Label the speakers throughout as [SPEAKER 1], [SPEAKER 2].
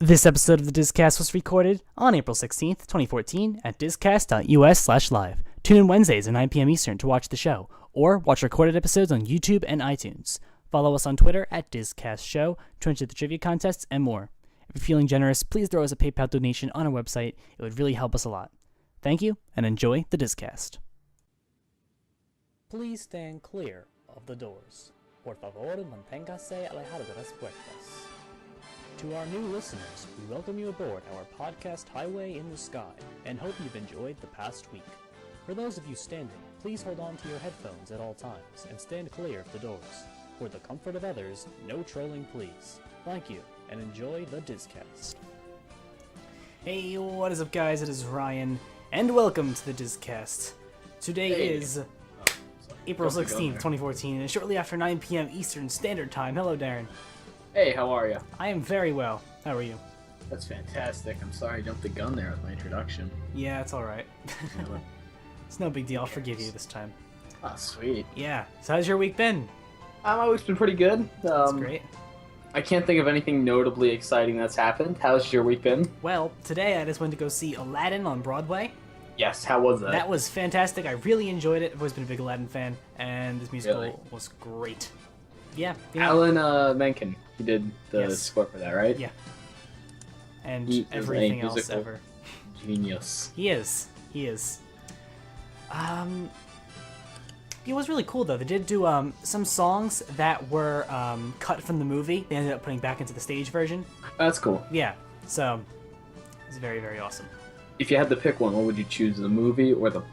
[SPEAKER 1] This episode of the DisCast was recorded on April 16th, 2014 at discast.us/live. Tune in Wednesdays at 9 p.m. Eastern to watch the show, or watch recorded episodes on YouTube and iTunes. Follow us on Twitter at DisCastShow to enter the trivia contests and more. If you're feeling generous, please throw us a PayPal donation on our website. It would really help us a lot. Thank you, and enjoy the DisCast. Please stand clear of the doors. Por favor, manténgase alejado de las puertas. To our new listeners, we welcome you aboard our podcast Highway in the Sky and hope you've enjoyed the past week. For those of you standing, please hold on to your headphones at all times and stand clear of the doors. For the comfort of others, no trolling please. Thank you, and enjoy the DisCast. Hey, what is up guys? It is Ryan, and welcome to the DisCast. Today is April 16th, 2014, and shortly after 9 p.m. Eastern Standard Time. Hello, Darren.
[SPEAKER 2] Hey, how are you?
[SPEAKER 1] I am very well. How are you?
[SPEAKER 2] That's fantastic. I'm sorry I jumped the gun there with my introduction.
[SPEAKER 1] Yeah, it's alright. It's no big deal. I'll forgive you this time.
[SPEAKER 2] Oh, sweet.
[SPEAKER 1] Yeah. So how's your week been?
[SPEAKER 2] My week's been pretty good.
[SPEAKER 1] That's great.
[SPEAKER 2] I can't think of anything notably exciting that's happened. How's your week been?
[SPEAKER 1] Well, today I just went to go see Aladdin on Broadway.
[SPEAKER 2] Yes, how was that?
[SPEAKER 1] That was fantastic. I really enjoyed it. I've always been a big Aladdin fan, and this musical was great. Yeah.
[SPEAKER 2] Alan Menken, he did the
[SPEAKER 1] Yes.
[SPEAKER 2] score for that, right?
[SPEAKER 1] Yeah. And
[SPEAKER 2] He is
[SPEAKER 1] everything
[SPEAKER 2] a
[SPEAKER 1] else
[SPEAKER 2] musical
[SPEAKER 1] ever.
[SPEAKER 2] Genius.
[SPEAKER 1] He is. It was really cool though. They did do some songs that were cut from the movie. They ended up putting back into the stage version.
[SPEAKER 2] That's cool.
[SPEAKER 1] Yeah. So it's very, very awesome.
[SPEAKER 2] If you had to pick one, what would you choose? The movie or the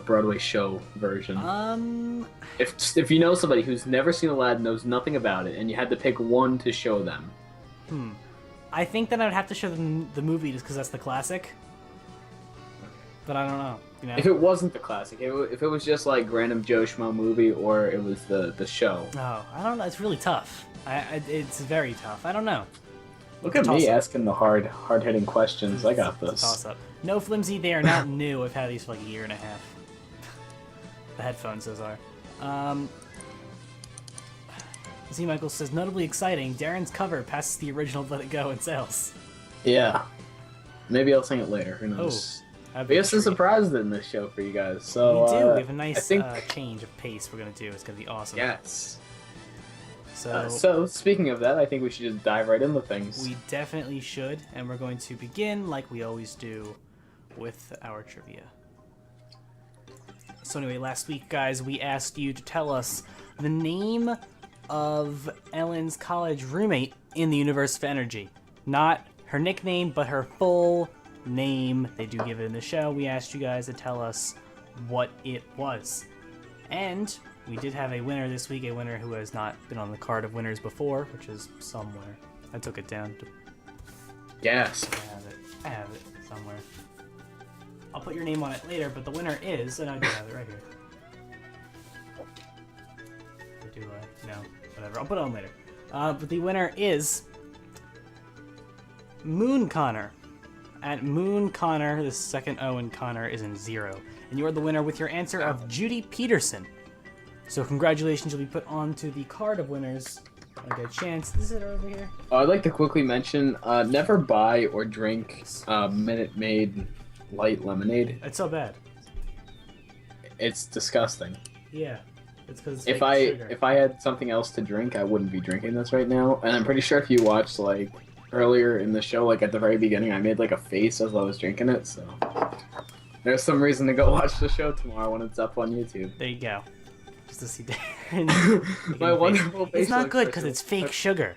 [SPEAKER 2] Broadway show version? If you know somebody who's never seen Aladdin, knows nothing about it, and you had to pick one to show them.
[SPEAKER 1] I think that I would have to show them the movie just because that's the classic. But I don't know. You know?
[SPEAKER 2] If it wasn't the classic, if it was just like random Joe Schmo movie, or it was the show.
[SPEAKER 1] Oh, I don't know. It's really tough. It's very tough. I don't know.
[SPEAKER 2] Look at me asking the hard-hitting questions. I got this.
[SPEAKER 1] Toss up. No flimsy. They are not new. I've had these for like a year and a half. The headphones, those are. Z. Michael says, notably exciting, Darren's cover passes the original Let It Go in sales.
[SPEAKER 2] Yeah. Maybe I'll sing it later. Who knows?
[SPEAKER 1] Oh,
[SPEAKER 2] We have some surprises in this show for you guys. So
[SPEAKER 1] we do. We have a nice
[SPEAKER 2] think...
[SPEAKER 1] change of pace we're going to do. It's going to be awesome.
[SPEAKER 2] Yes.
[SPEAKER 1] So
[SPEAKER 2] speaking of that, I think we should just dive right into things.
[SPEAKER 1] we definitely should, and we're going to begin like we always do with our trivia. So anyway, last week, guys, we asked you to tell us the name of Ellen's college roommate in the universe of energy. Not her nickname, but her full name. They do give it in the show. We asked you guys to tell us what it was. And we did have a winner this week, a winner who has not been on the card of winners before, which is somewhere. I took it down.
[SPEAKER 2] Yes.
[SPEAKER 1] I have it somewhere. I'll put your name on it later, but the winner is, and I do have it right here. Or do I? No, whatever. I'll put it on later. But the winner is Moon Connor. At Moon Connor, the second O in Connor is in 0. And you are the winner with your answer of Judy Peterson. So congratulations, you'll be put onto the card of winners. I get a chance. Is it over here?
[SPEAKER 2] I'd like to quickly mention, never buy or drink Minute Maid light lemonade.
[SPEAKER 1] It's so bad.
[SPEAKER 2] It's disgusting.
[SPEAKER 1] Yeah. It's because
[SPEAKER 2] If I had something else to drink, I wouldn't be drinking this right now. And I'm pretty sure if you watched like earlier in the show, like at the very beginning, I made like a face as I was drinking it. So there's some reason to go watch the show tomorrow when it's up on YouTube.
[SPEAKER 1] There you go. Just to see Darren.
[SPEAKER 2] My wonderful face.
[SPEAKER 1] It's not good because it's fake sugar.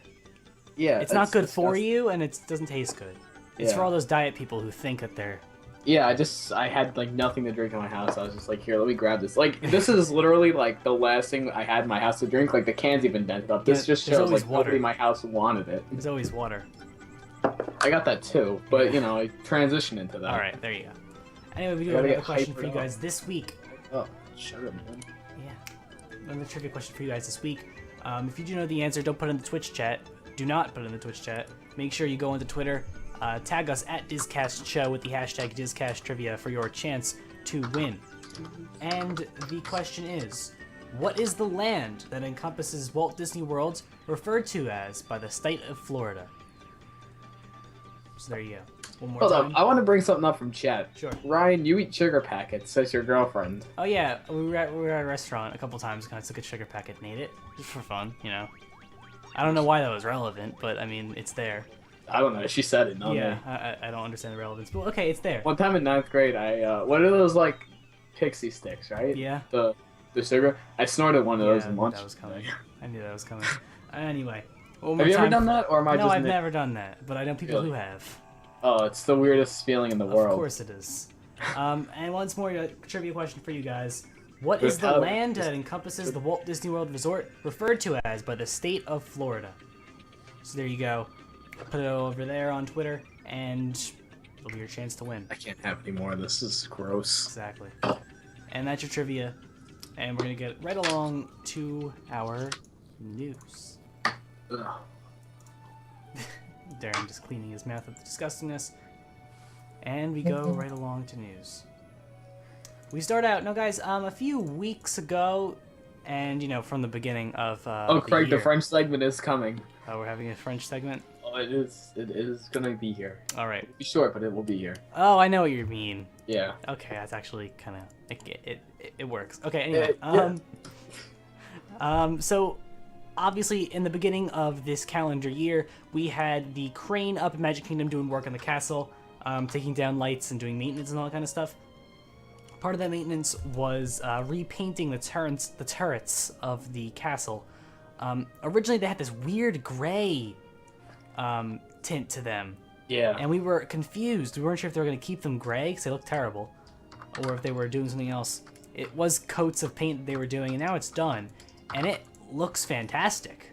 [SPEAKER 2] Yeah.
[SPEAKER 1] It's not good for you, and it doesn't taste good. It's
[SPEAKER 2] Yeah.
[SPEAKER 1] for all those diet people who think that they're...
[SPEAKER 2] Yeah, I had like nothing to drink in my house. I was just like, here, let me grab this. Like, this is literally like the last thing I had in my house to drink. Like, the can's even dented up. This just
[SPEAKER 1] there's
[SPEAKER 2] shows
[SPEAKER 1] always
[SPEAKER 2] like
[SPEAKER 1] water.
[SPEAKER 2] nobody in my house wanted it.
[SPEAKER 1] There's always water.
[SPEAKER 2] I got that too, but you know, I transitioned into that.
[SPEAKER 1] Alright, there you go. Anyway, we do have
[SPEAKER 2] Gotta
[SPEAKER 1] another
[SPEAKER 2] get
[SPEAKER 1] question
[SPEAKER 2] hypered
[SPEAKER 1] for you
[SPEAKER 2] up.
[SPEAKER 1] guys this week.
[SPEAKER 2] Oh, shut up, man.
[SPEAKER 1] Yeah. Another trivia question for you guys this week. If you do know the answer, don't put it in the Twitch chat. Do not put it in the Twitch chat. Make sure you go onto Twitter, tag us at DisCast Show with the hashtag DisCast Trivia for your chance to win. And the question is, what is the land that encompasses Walt Disney World referred to as by the state of Florida? So there you go. One more
[SPEAKER 2] Hold
[SPEAKER 1] time.
[SPEAKER 2] up, I want to bring something up from chat.
[SPEAKER 1] Sure.
[SPEAKER 2] Ryan, you eat sugar packets, says your girlfriend.
[SPEAKER 1] Oh yeah, we were at a restaurant a couple times. Kind of took a sugar packet and ate it just for fun, you know. I don't know why that was relevant, but I mean, it's there.
[SPEAKER 2] I don't know. She said it, not me.
[SPEAKER 1] Yeah, I don't understand the relevance, but okay, it's there.
[SPEAKER 2] One time in 9th grade, what are those like pixie sticks, right?
[SPEAKER 1] Yeah.
[SPEAKER 2] The sugar. I snorted one of those in lunch.
[SPEAKER 1] That was coming. I knew that was coming. Anyway.
[SPEAKER 2] Have you ever done that, or am I just?
[SPEAKER 1] No, I've never done that, but I know people who have.
[SPEAKER 2] Oh, it's the weirdest feeling in the world.
[SPEAKER 1] Of course it is. And once more, a trivia question for you guys. What is the land that encompasses the Walt Disney World Resort referred to as by the state of Florida? So there you go. Put it over there on Twitter, and it'll be your chance to win.
[SPEAKER 2] I can't have any more. This is gross.
[SPEAKER 1] Exactly. And that's your trivia. And we're going to get right along to our news.
[SPEAKER 2] Ugh.
[SPEAKER 1] Darren just cleaning his mouth of the disgustingness. And we go right along to news. We start out, now guys, a few weeks ago, and you know, from the beginning of
[SPEAKER 2] oh, Craig, the French segment is coming.
[SPEAKER 1] Oh, we're having a French segment?
[SPEAKER 2] Oh, it is gonna be here.
[SPEAKER 1] Alright.
[SPEAKER 2] It'll be short, but it will be here.
[SPEAKER 1] Oh, I know what you mean.
[SPEAKER 2] Yeah.
[SPEAKER 1] Okay, that's actually kind of, it works. Okay, anyway, so obviously, in the beginning of this calendar year, we had the crane up in Magic Kingdom doing work on the castle, taking down lights and doing maintenance and all that kind of stuff. Part of that maintenance was repainting the turrets of the castle. Originally, they had this weird gray tint to them.
[SPEAKER 2] Yeah.
[SPEAKER 1] And we were confused. We weren't sure if they were going to keep them gray, because they looked terrible, or if they were doing something else. It was coats of paint that they were doing, and now it's done. And it looks fantastic.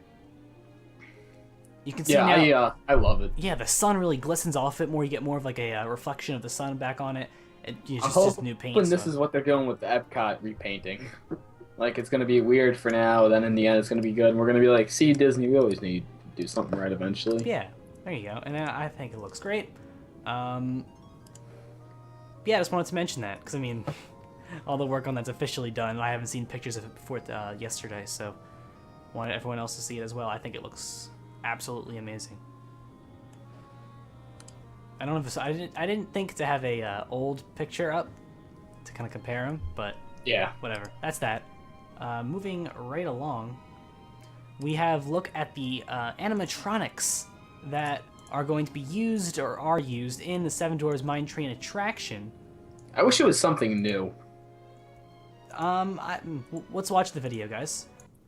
[SPEAKER 1] You can see now.
[SPEAKER 2] Yeah, I love it.
[SPEAKER 1] Yeah, the sun really glistens off it more. You get more of like a reflection of the sun back on it. It's just new paint.
[SPEAKER 2] This is what they're doing with the Epcot repainting. Like, it's gonna be weird for now, then in the end it's gonna be good. And we're gonna be like, see, Disney, we always need to do something right eventually.
[SPEAKER 1] Yeah, there you go. And I think it looks great. Yeah, I just wanted to mention that because I mean, all the work on that's officially done. I haven't seen pictures of it before yesterday, so wanted everyone else to see it as well. I think it looks absolutely amazing. I don't know if I didn't think to have a old picture up to kind of compare them, but
[SPEAKER 2] yeah,
[SPEAKER 1] whatever. That's that. Moving right along, we have look at the animatronics that are going to be used or are used in the Seven Dwarfs Mine Train attraction.
[SPEAKER 2] I wish it was something new.
[SPEAKER 1] Let's watch the video, guys,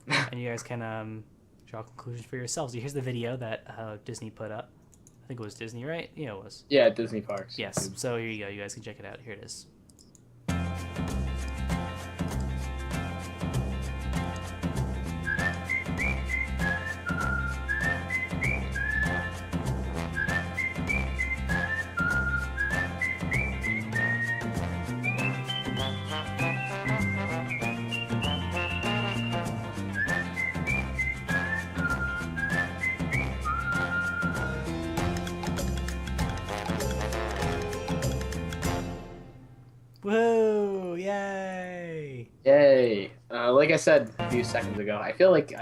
[SPEAKER 1] and you guys can draw conclusions for yourselves. Here's the video that Disney put up. I think it was Disney, right? Yeah, it was.
[SPEAKER 2] Yeah, Disney Parks.
[SPEAKER 1] Yes. So here you go. You guys can check it out. Here it is. Woo! Yay!
[SPEAKER 2] Yay! Like I said a few seconds ago, I feel like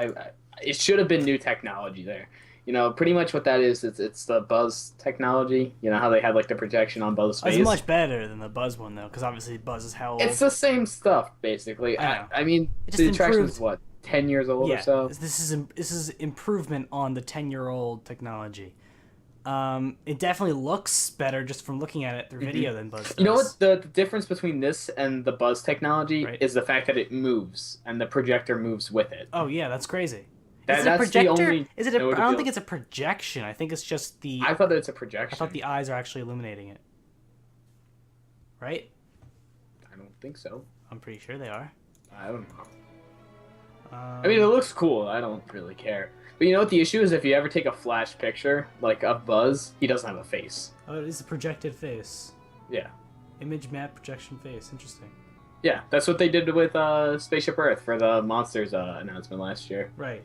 [SPEAKER 2] it should have been new technology there. You know, pretty much what that is, it's the Buzz technology. You know how they had like the projection on Buzz's face?
[SPEAKER 1] It's much better than the Buzz one though, because obviously Buzz is how old?
[SPEAKER 2] It's the same stuff basically. I mean, the attraction is what, 10 years old or so?
[SPEAKER 1] This is improvement on the 10-year-old technology. It definitely looks better just from looking at it through video than Buzz does.
[SPEAKER 2] You know what the difference between this and the Buzz technology is the fact that it moves and the projector moves with it.
[SPEAKER 1] Oh yeah, that's crazy.
[SPEAKER 2] That's the only.
[SPEAKER 1] I don't think it's a projection. I think it's just the.
[SPEAKER 2] I thought it's a projection.
[SPEAKER 1] I thought the eyes are actually illuminating it. Right?
[SPEAKER 2] I don't think so.
[SPEAKER 1] I'm pretty sure they are.
[SPEAKER 2] I don't know. I mean, it looks cool. I don't really care. But you know what the issue is? If you ever take a flash picture, like of Buzz, he doesn't have a face.
[SPEAKER 1] Oh, it is a projected face.
[SPEAKER 2] Yeah.
[SPEAKER 1] Image map projection face. Interesting.
[SPEAKER 2] Yeah, that's what they did with Spaceship Earth for the Monsters announcement last year.
[SPEAKER 1] Right.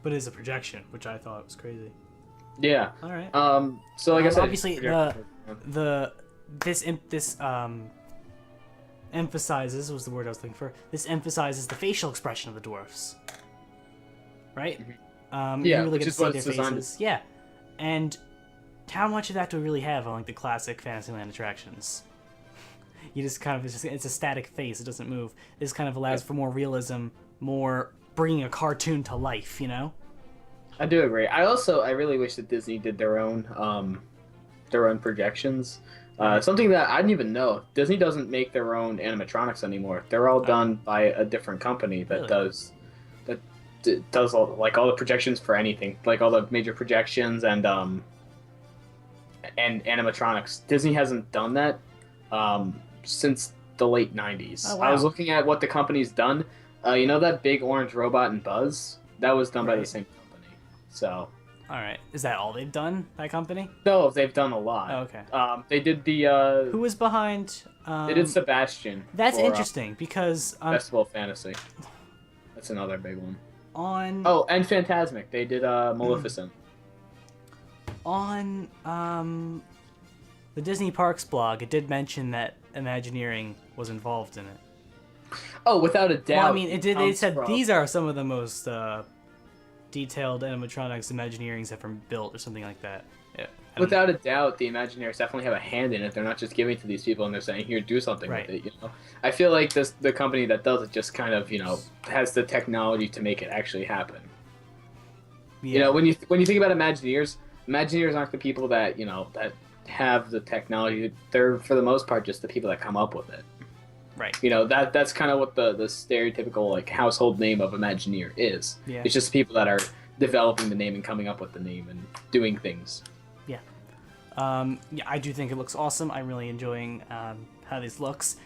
[SPEAKER 1] But it is a projection, which I thought was crazy.
[SPEAKER 2] Yeah.
[SPEAKER 1] All right.
[SPEAKER 2] So like I said,
[SPEAKER 1] obviously this emphasizes was the word I was looking for. This emphasizes the facial expression of the dwarfs. Right?
[SPEAKER 2] Yeah,
[SPEAKER 1] you really
[SPEAKER 2] which
[SPEAKER 1] get
[SPEAKER 2] is
[SPEAKER 1] to see
[SPEAKER 2] what
[SPEAKER 1] their
[SPEAKER 2] it's designed.
[SPEAKER 1] faces. Yeah. And how much of that do we really have on like the classic Fantasyland attractions? You just kind of it's a static face; it doesn't move. This kind of allows for more realism, more bringing a cartoon to life. You know.
[SPEAKER 2] I do agree. I really wish that Disney did their own projections. Something that I didn't even know. Disney doesn't make their own animatronics anymore. They're all done by a different company that does all the projections for anything, like all the major projections and animatronics. Disney hasn't done that since the late 90s.
[SPEAKER 1] Oh, wow.
[SPEAKER 2] I was looking at what the company's done. You know that big orange robot in Buzz? That was done by the same company. So.
[SPEAKER 1] All right. Is that all they've done, that company?
[SPEAKER 2] No, they've done a lot.
[SPEAKER 1] Oh, okay.
[SPEAKER 2] They did the.
[SPEAKER 1] Who was behind?
[SPEAKER 2] They did Sebastian.
[SPEAKER 1] That's interesting because.
[SPEAKER 2] Festival of Fantasy. That's another big one. And Fantasmic. They did Maleficent.
[SPEAKER 1] On the Disney Parks blog, it did mention that Imagineering was involved in it.
[SPEAKER 2] Oh, without a doubt.
[SPEAKER 1] Well, I mean, they said these are some of the most detailed animatronics Imagineering's ever built, or something like that. Yeah,
[SPEAKER 2] without a doubt, the Imagineers definitely have a hand in it. They're not just giving it to these people and they're saying, "Here, do something with it." You know, I feel like the company that does it just kind of has the technology to make it actually happen. Yeah. You know, when you think about Imagineers aren't the people that that have the technology. They're for the most part just the people that come up with it.
[SPEAKER 1] Right.
[SPEAKER 2] You know, that's kind of what the stereotypical like household name of Imagineer is.
[SPEAKER 1] Yeah.
[SPEAKER 2] It's just people that are developing the name and coming up with the name and doing things.
[SPEAKER 1] Yeah. Yeah, I do think it looks awesome. I'm really enjoying how this looks.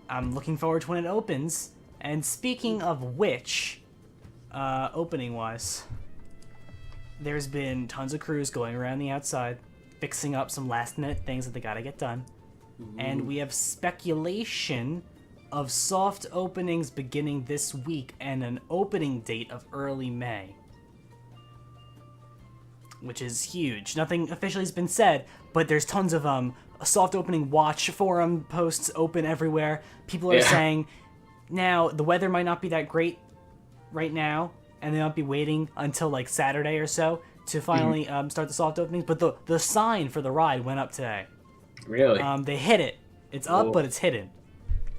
[SPEAKER 1] I'm looking forward to when it opens. And speaking of which, opening-wise, there's been tons of crews going around the outside, fixing up some last-minute things that they gotta get done. Ooh. And we have speculation of soft openings beginning this week and an opening date of early May. Which is huge. Nothing officially has been said, but there's tons of a soft opening watch forum posts open everywhere. People are saying, now, the weather might not be that great right now, and they might be waiting until like Saturday or so to finally start the soft openings, but the sign for the ride went up today.
[SPEAKER 2] Really?
[SPEAKER 1] They hid it. It's up, but it's hidden.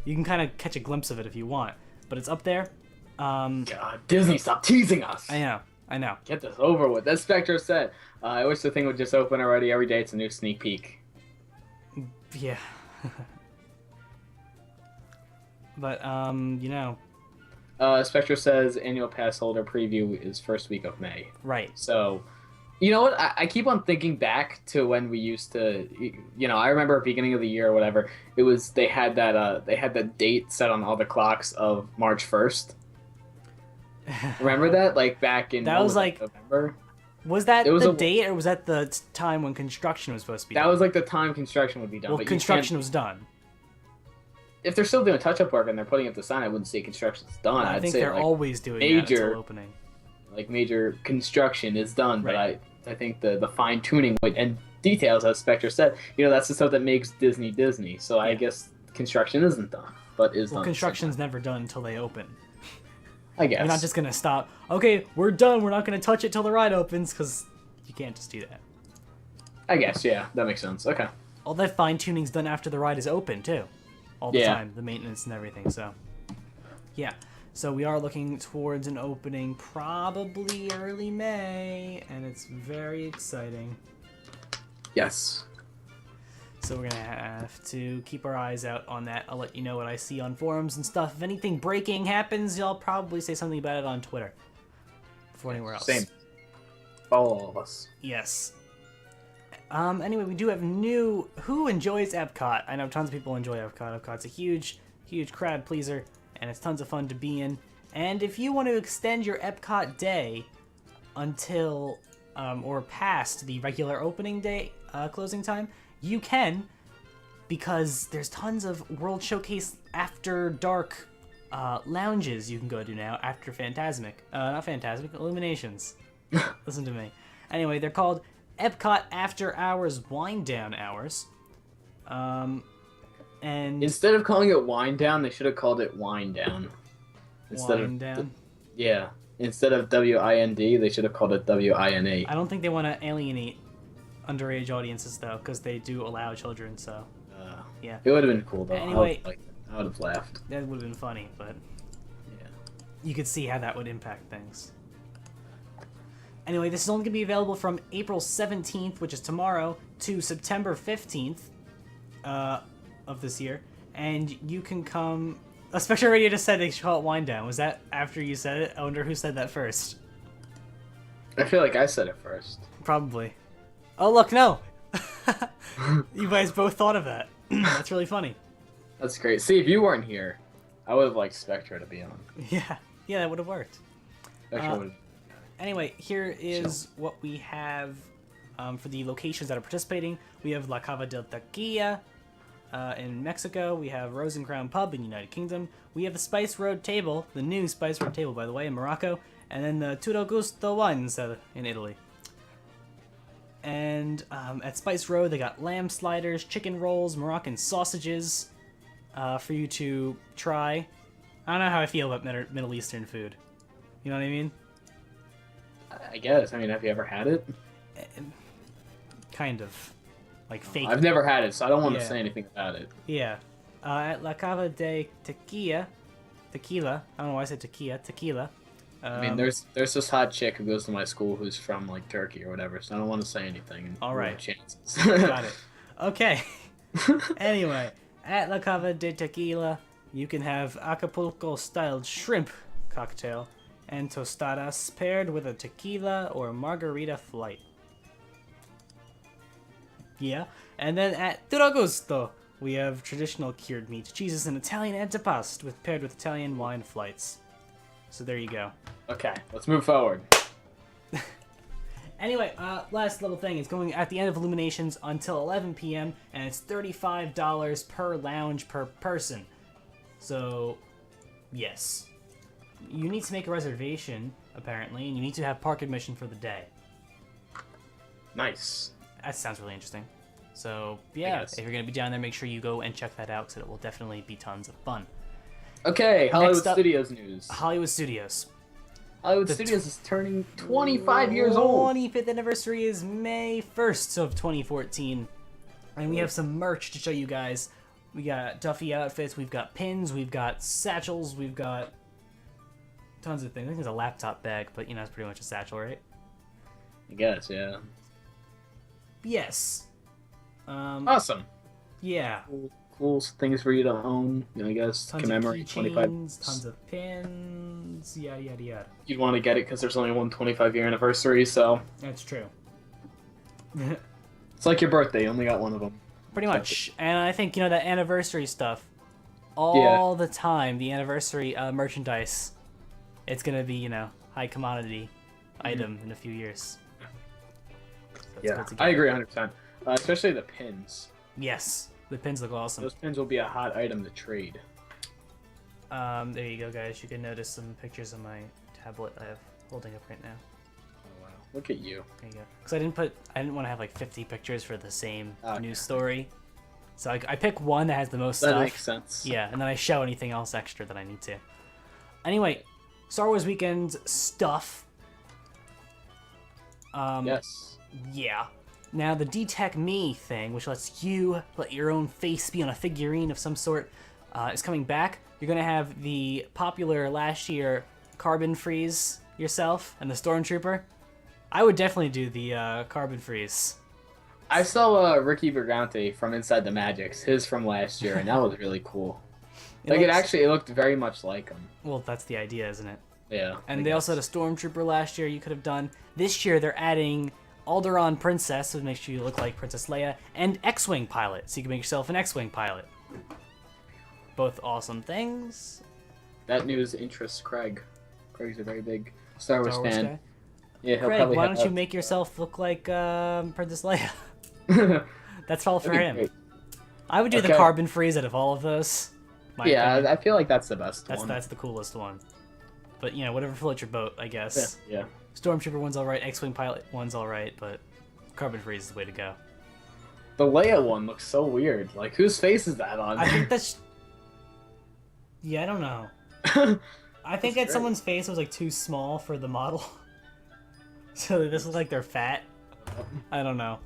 [SPEAKER 1] You can kind of catch a glimpse of it if you want, but it's up there.
[SPEAKER 2] God, Disney, stop teasing us.
[SPEAKER 1] I know.
[SPEAKER 2] Get this over with. As Spectre said, I wish the thing would just open already. Every day it's a new sneak peek.
[SPEAKER 1] Yeah. But,
[SPEAKER 2] Spectre says annual pass holder preview is first week of May.
[SPEAKER 1] Right.
[SPEAKER 2] So, you know what? I keep on thinking back to when we used to, I remember beginning of the year or whatever, it was, they had that date set on all the clocks of March 1st. Remember that? Like back in
[SPEAKER 1] that was like
[SPEAKER 2] November?
[SPEAKER 1] Was that the date, or was that the time when construction was supposed to be done?
[SPEAKER 2] That was like the time construction would be done.
[SPEAKER 1] Well,
[SPEAKER 2] but
[SPEAKER 1] construction was done.
[SPEAKER 2] If they're still doing touch-up work and they're putting up the sign, I wouldn't say construction's done.
[SPEAKER 1] I think
[SPEAKER 2] say
[SPEAKER 1] they're
[SPEAKER 2] like
[SPEAKER 1] always doing
[SPEAKER 2] major,
[SPEAKER 1] that until opening.
[SPEAKER 2] Like major construction is done,
[SPEAKER 1] right.
[SPEAKER 2] But I think the fine-tuning and details, as Spectre said, that's the stuff that makes Disney Disney. So I guess construction isn't done, but is done.
[SPEAKER 1] Construction's never done until they open.
[SPEAKER 2] I guess.
[SPEAKER 1] You're not just going to stop, okay, we're done, we're not going to touch it till the ride opens, because you can't just do that.
[SPEAKER 2] I guess, yeah, that makes sense. Okay.
[SPEAKER 1] All that fine-tuning's done after the ride is open, too. All the time, the maintenance and everything, so. Yeah, so we are looking towards an opening probably early May, and it's very exciting.
[SPEAKER 2] Yes.
[SPEAKER 1] So we're going to have to keep our eyes out on that. I'll let you know what I see on forums and stuff. If anything breaking happens, I'll probably say something about it on Twitter. Before anywhere else.
[SPEAKER 2] Same. Follow all of us.
[SPEAKER 1] Yes. Anyway, we do have who enjoys Epcot? I know tons of people enjoy Epcot. Epcot's a huge crowd pleaser, and it's tons of fun to be in. And if you want to extend your Epcot day until, or past the regular opening day, closing time, you can, because there's tons of World Showcase After Dark lounges you can go to now after Illuminations. Listen to me. Anyway, they're called Epcot After Hours Wind Down Hours. And
[SPEAKER 2] instead of calling it Wind Down, they should have called it Wind Down.
[SPEAKER 1] Wind Down?
[SPEAKER 2] Yeah. Instead of WIND, they should have called it WINA.
[SPEAKER 1] I don't think they want to alienate underage audiences though, because they do allow children. So yeah,
[SPEAKER 2] it would have been cool though.
[SPEAKER 1] Anyway,
[SPEAKER 2] I would have laughed.
[SPEAKER 1] that would have been funny, but
[SPEAKER 2] Yeah.
[SPEAKER 1] you could see how that would impact things. Anyway, this is only going to be available from April 17th, which is tomorrow, to September 15th of this year. And you can come... Spectral Radio just said they should call it Wind Down. Was that after you said it? I wonder who said that first.
[SPEAKER 2] I feel like I said it first.
[SPEAKER 1] Probably. Oh, look, no! You guys both thought of that. That's really funny.
[SPEAKER 2] That's great. See, if you weren't here, I would have liked Spectra to be on.
[SPEAKER 1] Yeah, that would have worked.
[SPEAKER 2] Spectra would have...
[SPEAKER 1] Anyway, here is what we have for the locations that are participating. We have La Cava del Taquilla in Mexico. We have Rose and Crown Pub in the United Kingdom. We have the Spice Road Table, the new Spice Road Table, by the way, in Morocco. And then the Tutto Gusto ones in Italy. And at Spice Road, they got lamb sliders, chicken rolls, Moroccan sausages for you to try. I don't know how I feel about Middle Eastern food. You know what I mean?
[SPEAKER 2] I guess. I mean, have you ever had it?
[SPEAKER 1] Kind of. Like fake.
[SPEAKER 2] I've never had it, so I don't want to say anything about it.
[SPEAKER 1] Yeah. At La Cava de Tequila. I don't know why I said tequila.
[SPEAKER 2] I mean, there's this hot chick who goes to my school who's from, like, Turkey or whatever, so I don't want to say anything.
[SPEAKER 1] All right.
[SPEAKER 2] Chances.
[SPEAKER 1] Got it. Okay. Anyway, at La Cava de Tequila, you can have Acapulco-styled shrimp cocktail and tostadas paired with a tequila or margarita flight. Yeah. And then at Tutto Gusto, we have traditional cured meats, cheeses, and Italian antipasto paired with Italian wine flights. So there you go.
[SPEAKER 2] Okay, let's move forward.
[SPEAKER 1] Anyway, last little thing. It's going at the end of Illuminations until 11 p.m. and it's $35 per lounge per person. So, yes. You need to make a reservation, apparently, and you need to have park admission for the day.
[SPEAKER 2] Nice.
[SPEAKER 1] That sounds really interesting. So, yeah, if you're going to be down there, make sure you go and check that out, because it will definitely be tons of fun.
[SPEAKER 2] Okay, Hollywood Studios news.
[SPEAKER 1] Hollywood Studios.
[SPEAKER 2] Hollywood Studios is turning 25 years old.
[SPEAKER 1] 25th anniversary is May 1st of 2014. And we have some merch to show you guys. We got Duffy outfits, we've got pins, we've got satchels, we've got tons of things. I think there's a laptop bag, but you know, it's pretty much a satchel, right?
[SPEAKER 2] I guess, yeah.
[SPEAKER 1] Yes.
[SPEAKER 2] Awesome.
[SPEAKER 1] Yeah.
[SPEAKER 2] Cool things for you to own, I guess,
[SPEAKER 1] tons
[SPEAKER 2] commemorate
[SPEAKER 1] of
[SPEAKER 2] 25
[SPEAKER 1] years. Tons of pins, yada yada yada.
[SPEAKER 2] You'd want to get it because there's only one 25-year anniversary, so...
[SPEAKER 1] That's true.
[SPEAKER 2] It's like your birthday, you only got one of them.
[SPEAKER 1] Pretty much. And I think, that anniversary stuff, all the time, the anniversary merchandise, it's going to be, high commodity item in a few years. So
[SPEAKER 2] I agree 100%. Especially the pins.
[SPEAKER 1] Yes. The pins look awesome.
[SPEAKER 2] Those pins will be a hot item to trade.
[SPEAKER 1] There you go, guys. You can notice some pictures on my tablet I have holding up right now.
[SPEAKER 2] Oh wow! Look at you.
[SPEAKER 1] There you go. Because I didn't want to have like 50 pictures for the same news story. So I pick one that has the most stuff.
[SPEAKER 2] That makes sense.
[SPEAKER 1] Yeah, and then I show anything else extra that I need to. Anyway, Star Wars Weekend stuff.
[SPEAKER 2] Yes.
[SPEAKER 1] Yeah. Now, the D-Tech Me thing, which lets you let your own face be on a figurine of some sort, is coming back. You're going to have the popular last year Carbon Freeze yourself and the Stormtrooper. I would definitely do the Carbon Freeze.
[SPEAKER 2] I saw Ricky Brigante from Inside the Magics, his from last year, and that was really cool. It looked very much like him.
[SPEAKER 1] Well, that's the idea, isn't it?
[SPEAKER 2] Yeah.
[SPEAKER 1] And they also had a Stormtrooper last year you could have done. This year, they're adding Alderaan Princess, so it makes you look like Princess Leia, and X-Wing Pilot, so you can make yourself an X-Wing Pilot. Both awesome things.
[SPEAKER 2] That news interests Craig. Craig's a very big Star Wars fan.
[SPEAKER 1] Guy.
[SPEAKER 2] Yeah, he'll
[SPEAKER 1] Craig,
[SPEAKER 2] probably
[SPEAKER 1] why don't you make yourself look like Princess Leia? That's all for him.
[SPEAKER 2] Great.
[SPEAKER 1] I would do the Carbon Freeze out of all of those.
[SPEAKER 2] Yeah, I feel like that's the best one.
[SPEAKER 1] That's the coolest one. But, whatever floats your boat, I guess.
[SPEAKER 2] Yeah.
[SPEAKER 1] Stormtrooper one's alright, X-Wing Pilot one's alright, but Carbon Freeze is the way to go.
[SPEAKER 2] The Leia one looks so weird. Like, whose face is that on?
[SPEAKER 1] I think that's... Yeah, I don't know. I think that someone's face was, too small for the model. So this looks like they're fat. I don't know.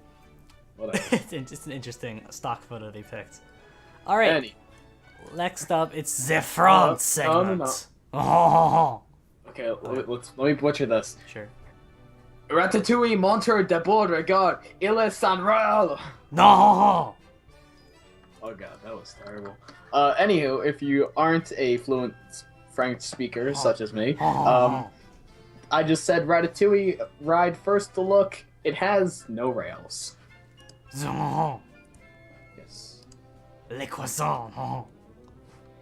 [SPEAKER 2] Whatever.
[SPEAKER 1] It's an interesting stock photo they picked. All right.
[SPEAKER 2] Any.
[SPEAKER 1] Next up, it's the France segment.
[SPEAKER 2] No.
[SPEAKER 1] Oh.
[SPEAKER 2] Okay, let me butcher this.
[SPEAKER 1] Sure.
[SPEAKER 2] Ratatouille, Monteur de Beauregard, il est sans rôle.
[SPEAKER 1] No.
[SPEAKER 2] Oh god, that was terrible. Anywho, if you aren't a fluent French speaker, such as me, I just said Ratatouille, ride first to look, it has no rails. Yes.
[SPEAKER 1] Les croissants.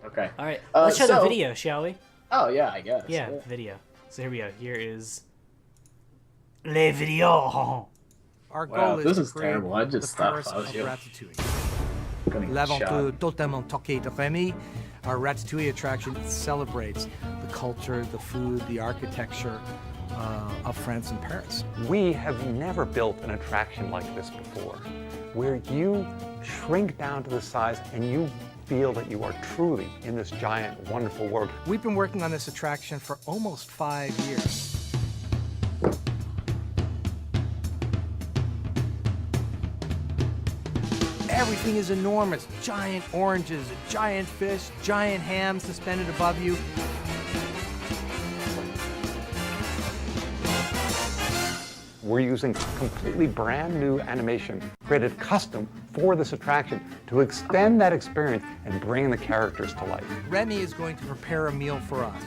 [SPEAKER 2] Okay.
[SPEAKER 1] Alright, let's show the video, shall we?
[SPEAKER 2] Oh yeah, I guess.
[SPEAKER 1] Yeah, video. So here we go. Here is les vidéos.
[SPEAKER 3] Our
[SPEAKER 2] Wow,
[SPEAKER 3] goal
[SPEAKER 2] this
[SPEAKER 3] is
[SPEAKER 2] is
[SPEAKER 3] to create
[SPEAKER 2] terrible. I just
[SPEAKER 3] the Paris
[SPEAKER 2] stopped.
[SPEAKER 3] of
[SPEAKER 2] You.
[SPEAKER 3] Ratatouille. L'aventure totalement toquée de Rémi, our Ratatouille attraction celebrates the culture, the food, the architecture of France and Paris.
[SPEAKER 4] We have never built an attraction like this before, where you shrink down to the size and you feel that you are truly in this giant, wonderful world.
[SPEAKER 3] We've been working on this attraction for almost 5 years. Everything is enormous. Giant oranges, a giant fish, giant ham suspended above you.
[SPEAKER 4] We're using completely brand new animation created custom for this attraction to extend that experience and bring the characters to life.
[SPEAKER 3] Remy is going to prepare a meal for us,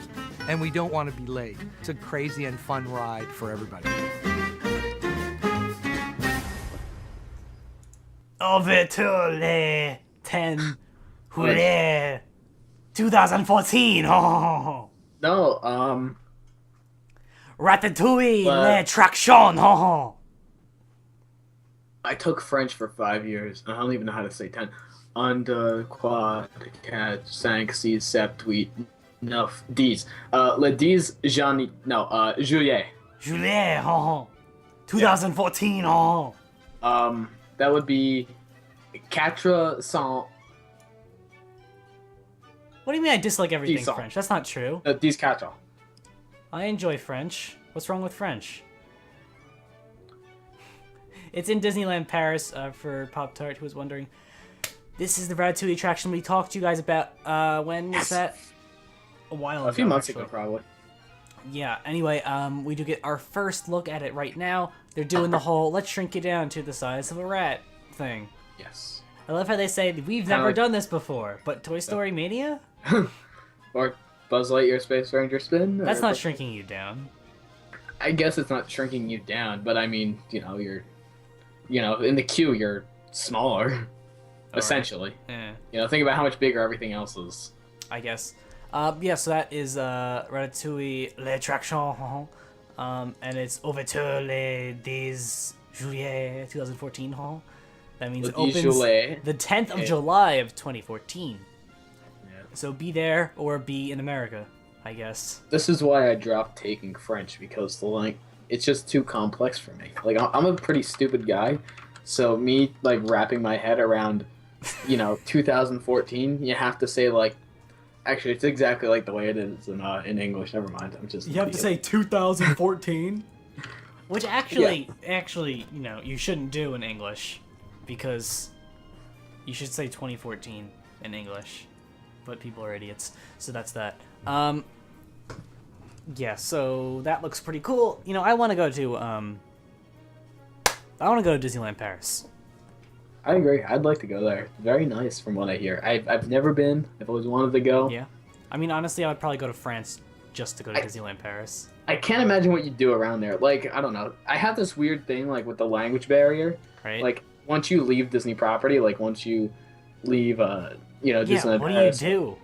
[SPEAKER 3] and we don't want to be late. It's a crazy and fun ride for everybody.
[SPEAKER 1] Over to les 10 Juillet 2014.
[SPEAKER 2] No,
[SPEAKER 1] Ratatouille, les traction.
[SPEAKER 2] I took French for 5 years. I don't even know how to say 10. Un, deux, trois, quatre, cinq, six, sept, huit, neuf, dix. Le 10 juillet.
[SPEAKER 1] Juillet, 2014.
[SPEAKER 2] That would be 400.
[SPEAKER 1] What do you mean I dislike everything
[SPEAKER 2] Dix ans.
[SPEAKER 1] French? That's not true.
[SPEAKER 2] 14.
[SPEAKER 1] I enjoy French. What's wrong with French? It's in Disneyland Paris, for Pop Tart, who was wondering. This is the Ratatouille attraction we talked to you guys about. When was that? A while ago.
[SPEAKER 2] A few months
[SPEAKER 1] actually.
[SPEAKER 2] ago, probably.
[SPEAKER 1] Yeah, anyway, we do get our first look at it right now. They're doing the whole, let's shrink it down to the size of a rat thing.
[SPEAKER 2] Yes.
[SPEAKER 1] I love how they say, we've never done this before, but Toy Story Mania?
[SPEAKER 2] Or Buzz Lightyear Space Ranger Spin?
[SPEAKER 1] That's not shrinking you down.
[SPEAKER 2] I guess it's not shrinking you down, but I mean, you're in the queue, you're smaller. Essentially.
[SPEAKER 1] Right.
[SPEAKER 2] Think about how much bigger everything else is.
[SPEAKER 1] I guess. Yeah, so that is Ratatouille Les Attractions, and it's Ouverture les 10 Juillet 2014. That means it opens the 10th of July of 2014.
[SPEAKER 2] Yeah.
[SPEAKER 1] So be there or be in America, I guess.
[SPEAKER 2] This is why I dropped taking French, because it's just too complex for me. Like, I'm a pretty stupid guy, so me, wrapping my head around, 2014, you have to say, actually, it's exactly like the way it is in English. Never mind. I'm just.
[SPEAKER 1] You have to say 2014, which actually, you shouldn't do in English, because you should say 2014 in English, but people are idiots. So that's that. Yeah. So that looks pretty cool. I want to go to Disneyland Paris.
[SPEAKER 2] I agree. I'd like to go there. Very nice, from what I hear. I've never been. I've always wanted to go.
[SPEAKER 1] Yeah. I mean, honestly, I would probably go to France just to go to Disneyland Paris.
[SPEAKER 2] I can't imagine what you do around there. I don't know. I have this weird thing, with the language barrier.
[SPEAKER 1] Right.
[SPEAKER 2] Once you leave Disney property, once you leave, Disneyland
[SPEAKER 1] what
[SPEAKER 2] Paris.
[SPEAKER 1] do you do?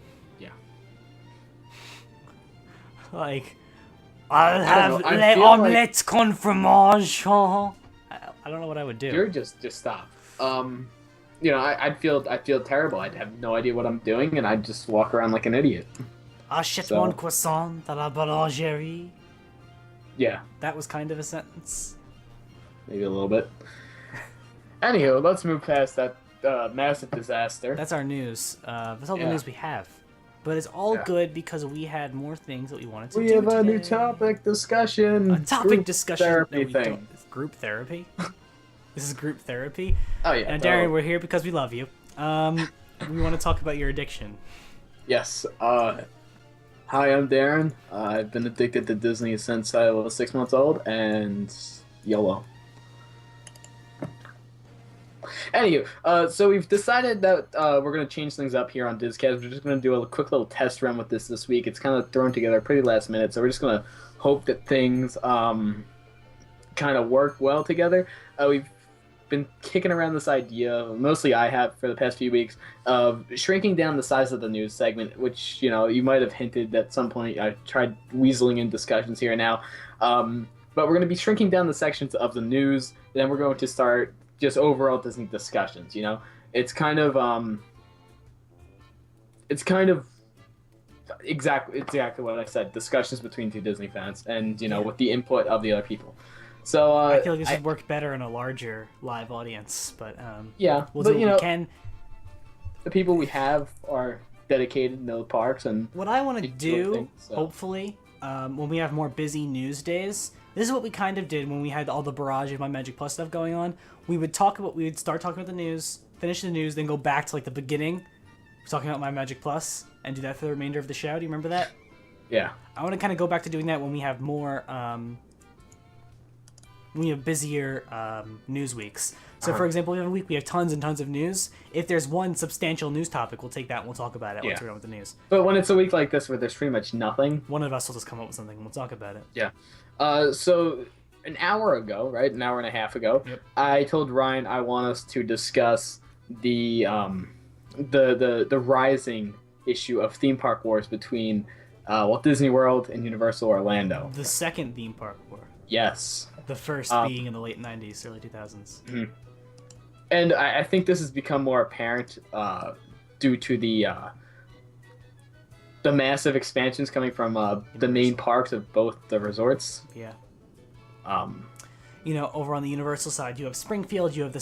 [SPEAKER 2] Yeah.
[SPEAKER 1] I'll have les omelettes con fromage. I don't know what I would do.
[SPEAKER 2] You're just stop. I'd feel terrible. I'd have no idea what I'm doing, and I'd just walk around like an idiot.
[SPEAKER 1] Achète mon croissant à la boulangerie.
[SPEAKER 2] Yeah.
[SPEAKER 1] That was kind of a sentence.
[SPEAKER 2] Maybe a little bit. Anywho, let's move past that massive disaster.
[SPEAKER 1] That's our news. That's all the news we have. But it's all good because we had more things that we wanted to do.
[SPEAKER 2] We have
[SPEAKER 1] today.
[SPEAKER 2] a new topic discussion.
[SPEAKER 1] A topic discussion.
[SPEAKER 2] Therapy thing.
[SPEAKER 1] Group therapy? This is group therapy.
[SPEAKER 2] Oh yeah.
[SPEAKER 1] And Darren, we're here because we love you. We want to talk about your addiction.
[SPEAKER 2] Yes. Hi, I'm Darren. I've been addicted to Disney since I was 6 months old, and YOLO. Anywho, so we've decided that we're going to change things up here on DisCast. We're just going to do a quick little test run with this week. It's kind of thrown together pretty last minute, so we're just going to hope that things kind of work well together. We've been kicking around this idea, mostly I have for the past few weeks, of shrinking down the size of the news segment, which, you know, you might have hinted at some point. I tried weaseling in discussions here and now. But we're going to be shrinking down the sections of the news, then we're going to start just overall Disney discussions, you know? It's kind of exactly what I said, discussions between two Disney fans and, you know, with the input of the other people. So
[SPEAKER 1] I feel like this would work better in a larger live audience, but
[SPEAKER 2] yeah,
[SPEAKER 1] we'll
[SPEAKER 2] but
[SPEAKER 1] do
[SPEAKER 2] you
[SPEAKER 1] what
[SPEAKER 2] know,
[SPEAKER 1] we can.
[SPEAKER 2] The people we have are dedicated to the parks, and
[SPEAKER 1] what I want to do,
[SPEAKER 2] things, so.
[SPEAKER 1] hopefully, when we have more busy news days, this is what we kind of did when we had all the barrage of My Magic Plus stuff going on. We would start talking about the news, finish the news, then go back to like the beginning, talking about My Magic Plus, and do that for the remainder of the show. Do you remember that?
[SPEAKER 2] Yeah.
[SPEAKER 1] I want to kind of go back to doing that when we have more, when we have busier news weeks. So, for example, we have a week we have tons and tons of news. If there's one substantial news topic, we'll take that and we'll talk about it once we're done with the news.
[SPEAKER 2] But when it's a week like this where there's pretty much nothing,
[SPEAKER 1] one of us will just come up with something and we'll talk about it.
[SPEAKER 2] Yeah. So an hour ago, right? An hour and a half ago,
[SPEAKER 1] yep.
[SPEAKER 2] I told Ryan I want us to discuss the rising issue of theme park wars between Walt Disney World and Universal Orlando.
[SPEAKER 1] The second theme park war.
[SPEAKER 2] Yes.
[SPEAKER 1] The first being in the late 90s, early 2000s.
[SPEAKER 2] Mm-hmm. And I think this has become more apparent due to the massive expansions coming from the main parks of both the resorts.
[SPEAKER 1] Yeah.
[SPEAKER 2] You
[SPEAKER 1] know, over on the Universal side, you have Springfield, you have the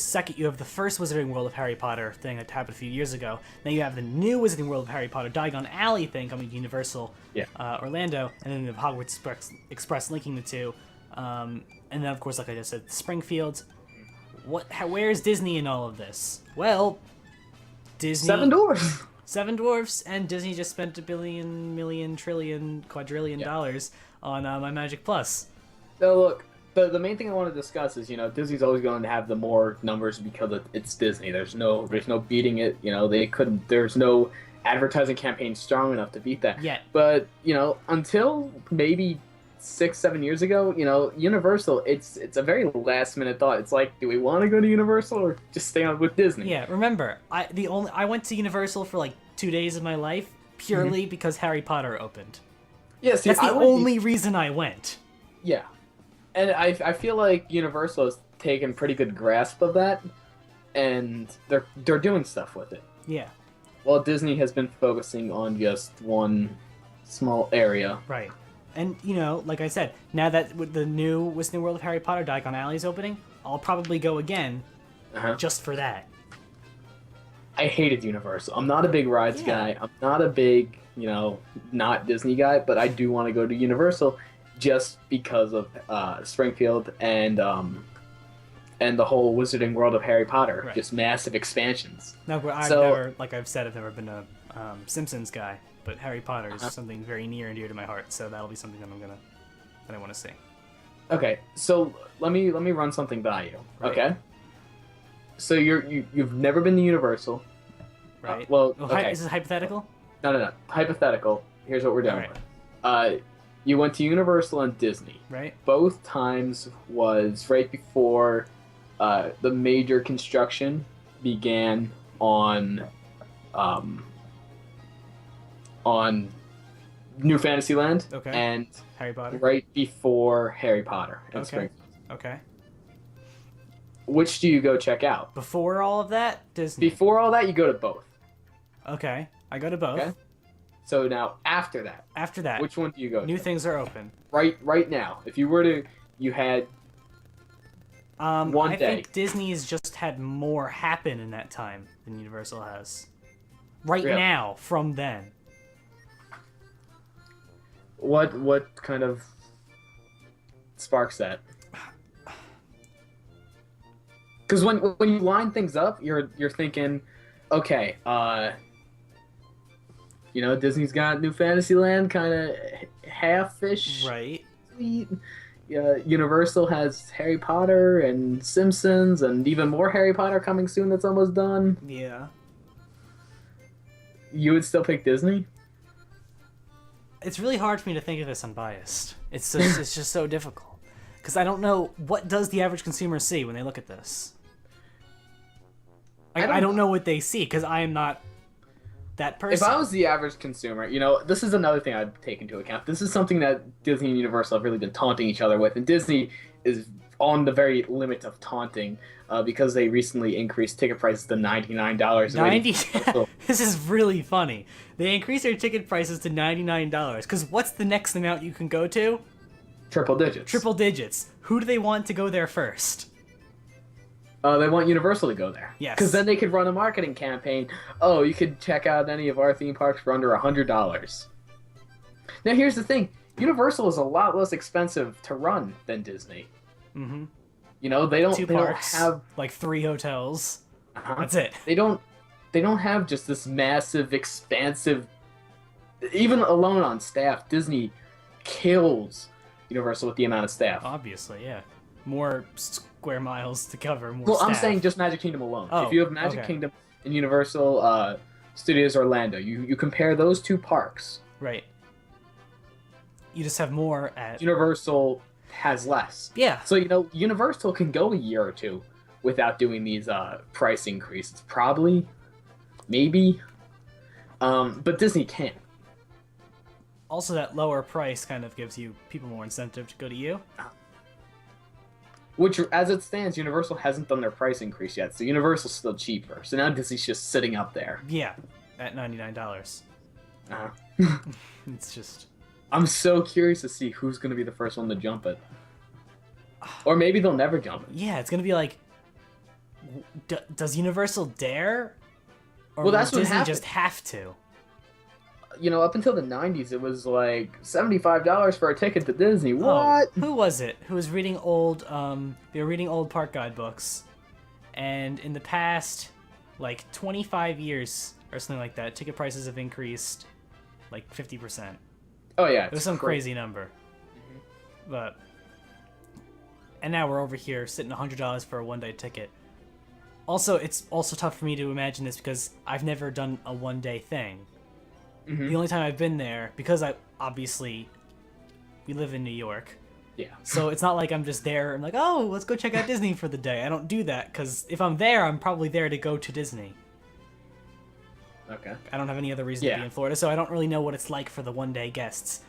[SPEAKER 1] first Wizarding World of Harry Potter thing that happened a few years ago. Then you have the new Wizarding World of Harry Potter Diagon Alley thing coming to Universal Orlando, and then you have Hogwarts Express linking the two. And then, of course, like I just said, Springfield. Where's Disney in all of this? Well, Disney... Seven Dwarfs, and Disney just spent $1 billion, million, trillion, quadrillion dollars on My Magic Plus.
[SPEAKER 2] So look, the main thing I want to discuss is, you know, Disney's always going to have the more numbers because it's Disney. There's no beating it. You know, there's no advertising campaign strong enough to beat that.
[SPEAKER 1] Yet.
[SPEAKER 2] But, you know, until maybe 6-7 years ago, you know, Universal, it's a very last minute thought. It's like, do we want to go to Universal or just stay on with Disney?
[SPEAKER 1] Yeah, remember, I went to Universal for like 2 days of my life purely because Harry Potter opened.
[SPEAKER 2] Yeah, see,
[SPEAKER 1] that's the only reason I went.
[SPEAKER 2] Yeah. And I feel like Universal has taken pretty good grasp of that, and they're doing stuff with it.
[SPEAKER 1] Yeah.
[SPEAKER 2] While Disney has been focusing on just one small area.
[SPEAKER 1] Right. And, you know, like I said, now that with the new Wizarding World of Harry Potter Diagon Alley is opening, I'll probably go again just for that.
[SPEAKER 2] I hated Universal. I'm not a big rides guy. I'm not a big, you know, not Disney guy, but I do want to go to Universal just because of Springfield and the whole Wizarding World of Harry Potter. Right. Just massive expansions.
[SPEAKER 1] No, but I've never been a Simpsons guy. But Harry Potter is something very near and dear to my heart, so that'll be something that I want to see.
[SPEAKER 2] Okay, so let me run something by you. Right. Okay. So you've never been to Universal,
[SPEAKER 1] right?
[SPEAKER 2] Okay.
[SPEAKER 1] Is this hypothetical?
[SPEAKER 2] No. Hypothetical. Here's what we're doing.
[SPEAKER 1] Right.
[SPEAKER 2] You went to Universal and Disney.
[SPEAKER 1] Right. Both
[SPEAKER 2] times was right before the major construction began on New Fantasyland and
[SPEAKER 1] Harry Potter.
[SPEAKER 2] Right before Harry Potter and Springfield.
[SPEAKER 1] Okay.
[SPEAKER 2] Which do you go check out?
[SPEAKER 1] Before all of that, Disney.
[SPEAKER 2] Before all that, you go to both.
[SPEAKER 1] Okay, I go to both. Okay.
[SPEAKER 2] So now, after that, which one do you go to?
[SPEAKER 1] New things are open.
[SPEAKER 2] Right now. If you were to, you had one day.
[SPEAKER 1] I think Disney's just had more happen in that time than Universal has. Right now, from then.
[SPEAKER 2] What kind of sparks that? Because when you line things up, you're thinking, okay, Disney's got New Fantasyland, kind of half-ish.
[SPEAKER 1] Right.
[SPEAKER 2] Sweet. Universal has Harry Potter and Simpsons, and even more Harry Potter coming soon that's almost done.
[SPEAKER 1] Yeah.
[SPEAKER 2] You would still pick Disney?
[SPEAKER 1] It's really hard for me to think of this unbiased. It's just so difficult. Because I don't know, what does the average consumer see when they look at this? I don't know what they see, because I am not that person.
[SPEAKER 2] If I was the average consumer, this is another thing I'd take into account. This is something that Disney and Universal have really been taunting each other with, and Disney is on the very limit of taunting because they recently increased ticket prices to $99.
[SPEAKER 1] 90. This is really funny. They increased their ticket prices to $99. Because what's the next amount you can go to?
[SPEAKER 2] Triple digits.
[SPEAKER 1] Triple digits. Who do they want to go there first?
[SPEAKER 2] They want Universal to go there.
[SPEAKER 1] Yes.
[SPEAKER 2] Because then they could run a marketing campaign. Oh, you could check out any of our theme parks for under $100. Now, here's the thing. Universal is a lot less expensive to run than Disney.
[SPEAKER 1] Mm-hmm.
[SPEAKER 2] They don't have
[SPEAKER 1] like 3 hotels.
[SPEAKER 2] Uh-huh.
[SPEAKER 1] That's it.
[SPEAKER 2] They don't have just this massive, expansive. Even alone on staff, Disney kills Universal with the amount of staff.
[SPEAKER 1] Obviously, yeah. More square miles to cover. More
[SPEAKER 2] Well,
[SPEAKER 1] staff.
[SPEAKER 2] I'm saying just Magic Kingdom alone.
[SPEAKER 1] Oh,
[SPEAKER 2] if you have Magic
[SPEAKER 1] okay.
[SPEAKER 2] Kingdom and Universal Studios Orlando, you compare those two parks.
[SPEAKER 1] Right. You just have more at...
[SPEAKER 2] Universal has less.
[SPEAKER 1] Yeah.
[SPEAKER 2] So, Universal can go a year or two without doing these price increases. Probably. Maybe. But Disney can't.
[SPEAKER 1] Also, that lower price kind of gives you people more incentive to go to you.
[SPEAKER 2] Which, as it stands, Universal hasn't done their price increase yet, so Universal's still cheaper. So now Disney's just sitting up there.
[SPEAKER 1] Yeah, at $99.
[SPEAKER 2] Uh-huh.
[SPEAKER 1] It's just...
[SPEAKER 2] I'm so curious to see who's going to be the first one to jump it. Or maybe they'll never jump it.
[SPEAKER 1] Yeah, it's going to be like... does Universal dare? Or
[SPEAKER 2] Well, that's
[SPEAKER 1] will
[SPEAKER 2] what
[SPEAKER 1] Disney
[SPEAKER 2] happened.
[SPEAKER 1] just have to?
[SPEAKER 2] Up until the 90s, it was like $75 for a ticket to Disney. What?
[SPEAKER 1] Oh, who was it? Who was reading old, they were reading old park guidebooks. And in the past, like 25 years or something like that, ticket prices have increased like 50%.
[SPEAKER 2] Oh, yeah.
[SPEAKER 1] It was some crazy number. But, and now we're over here sitting $100 for a one-day ticket. Also, it's also tough for me to imagine this because I've never done a one-day thing.
[SPEAKER 2] Mm-hmm.
[SPEAKER 1] The only time I've been there, because we live in New York.
[SPEAKER 2] Yeah.
[SPEAKER 1] So it's not like I'm just there and like, oh, let's go check out Disney for the day. I don't do that because if I'm there, I'm probably there to go to Disney.
[SPEAKER 2] Okay.
[SPEAKER 1] I don't have any other reason to be in Florida, so I don't really know what it's like for the one-day guests.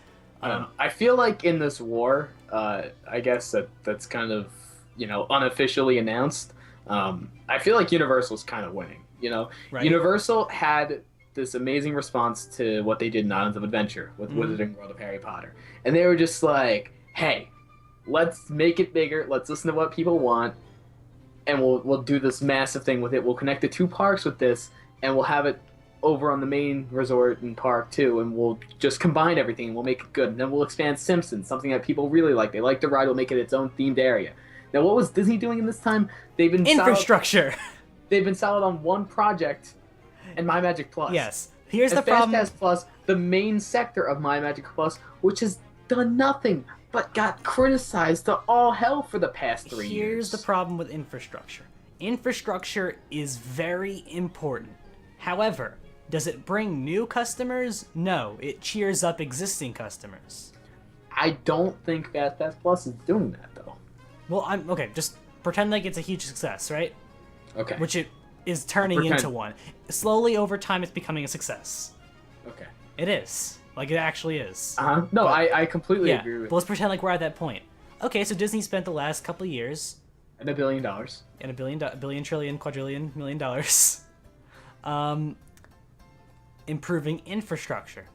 [SPEAKER 2] I feel like in this war, I guess that's kind of, unofficially announced. I feel like Universal's kind of winning,
[SPEAKER 1] Right.
[SPEAKER 2] Universal had this amazing response to what they did in Islands of Adventure with Wizarding World of Harry Potter. And they were just like, hey, let's make it bigger. Let's listen to what people want. And we'll do this massive thing with it. We'll connect the two parks with this, and we'll have it over on the main resort and park too, and we'll just combine everything and we'll make it good. And then we'll expand Simpsons, something that people really like. They like the ride, we'll make it its own themed area. Now, what was Disney doing in this time? They've been
[SPEAKER 1] Infrastructure.
[SPEAKER 2] They've been solid on one project, and My Magic Plus.
[SPEAKER 1] Yes. Here's the
[SPEAKER 2] and
[SPEAKER 1] problem.
[SPEAKER 2] Fast Pass Plus, the main sector of My Magic Plus, which has done nothing but got criticized to all hell for the past 3 years.
[SPEAKER 1] Here's the problem with infrastructure. Infrastructure is very important. However, does it bring new customers? No, it cheers up existing customers.
[SPEAKER 2] I don't think Fast Pass Plus is doing that, though.
[SPEAKER 1] Well, okay, just pretend like it's a huge success, right?
[SPEAKER 2] Okay.
[SPEAKER 1] Which it is turning into one. Slowly over time, it's becoming a success.
[SPEAKER 2] Okay.
[SPEAKER 1] It is. Like, it actually is.
[SPEAKER 2] No, but, I completely agree with
[SPEAKER 1] but let's pretend like we're at that point. Okay, so Disney spent the last couple of years...
[SPEAKER 2] And $1 billion.
[SPEAKER 1] And $1 billion, trillion, quadrillion, $1 million. Improving infrastructure.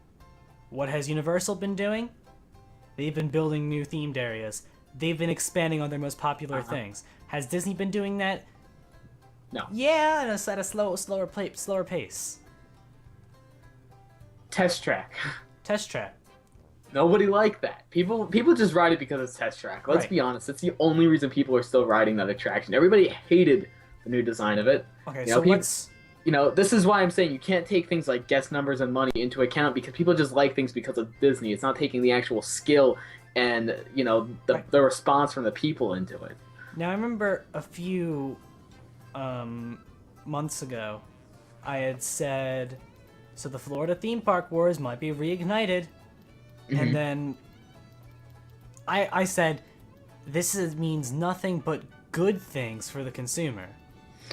[SPEAKER 1] What has Universal been doing? They've been building new themed areas. They've been expanding on their most popular things. Has Disney been doing that?
[SPEAKER 2] No.
[SPEAKER 1] Yeah, at a slower pace.
[SPEAKER 2] Test Track.
[SPEAKER 1] Test Track.
[SPEAKER 2] Nobody liked that. People just ride it because it's test track. Let's
[SPEAKER 1] Right.
[SPEAKER 2] be honest. That's the only reason people are still riding that attraction. Everybody hated the new design of it.
[SPEAKER 1] Okay,
[SPEAKER 2] You
[SPEAKER 1] so
[SPEAKER 2] know, people,
[SPEAKER 1] let's...
[SPEAKER 2] this is why I'm saying you can't take things like guest numbers and money into account because people just like things because of Disney. It's not taking the actual skill and,
[SPEAKER 1] Right.
[SPEAKER 2] the response from the people into it.
[SPEAKER 1] Now, I remember a few months ago, I had said, so the Florida theme park wars might be reignited. And then I said, means nothing but good things for the consumer.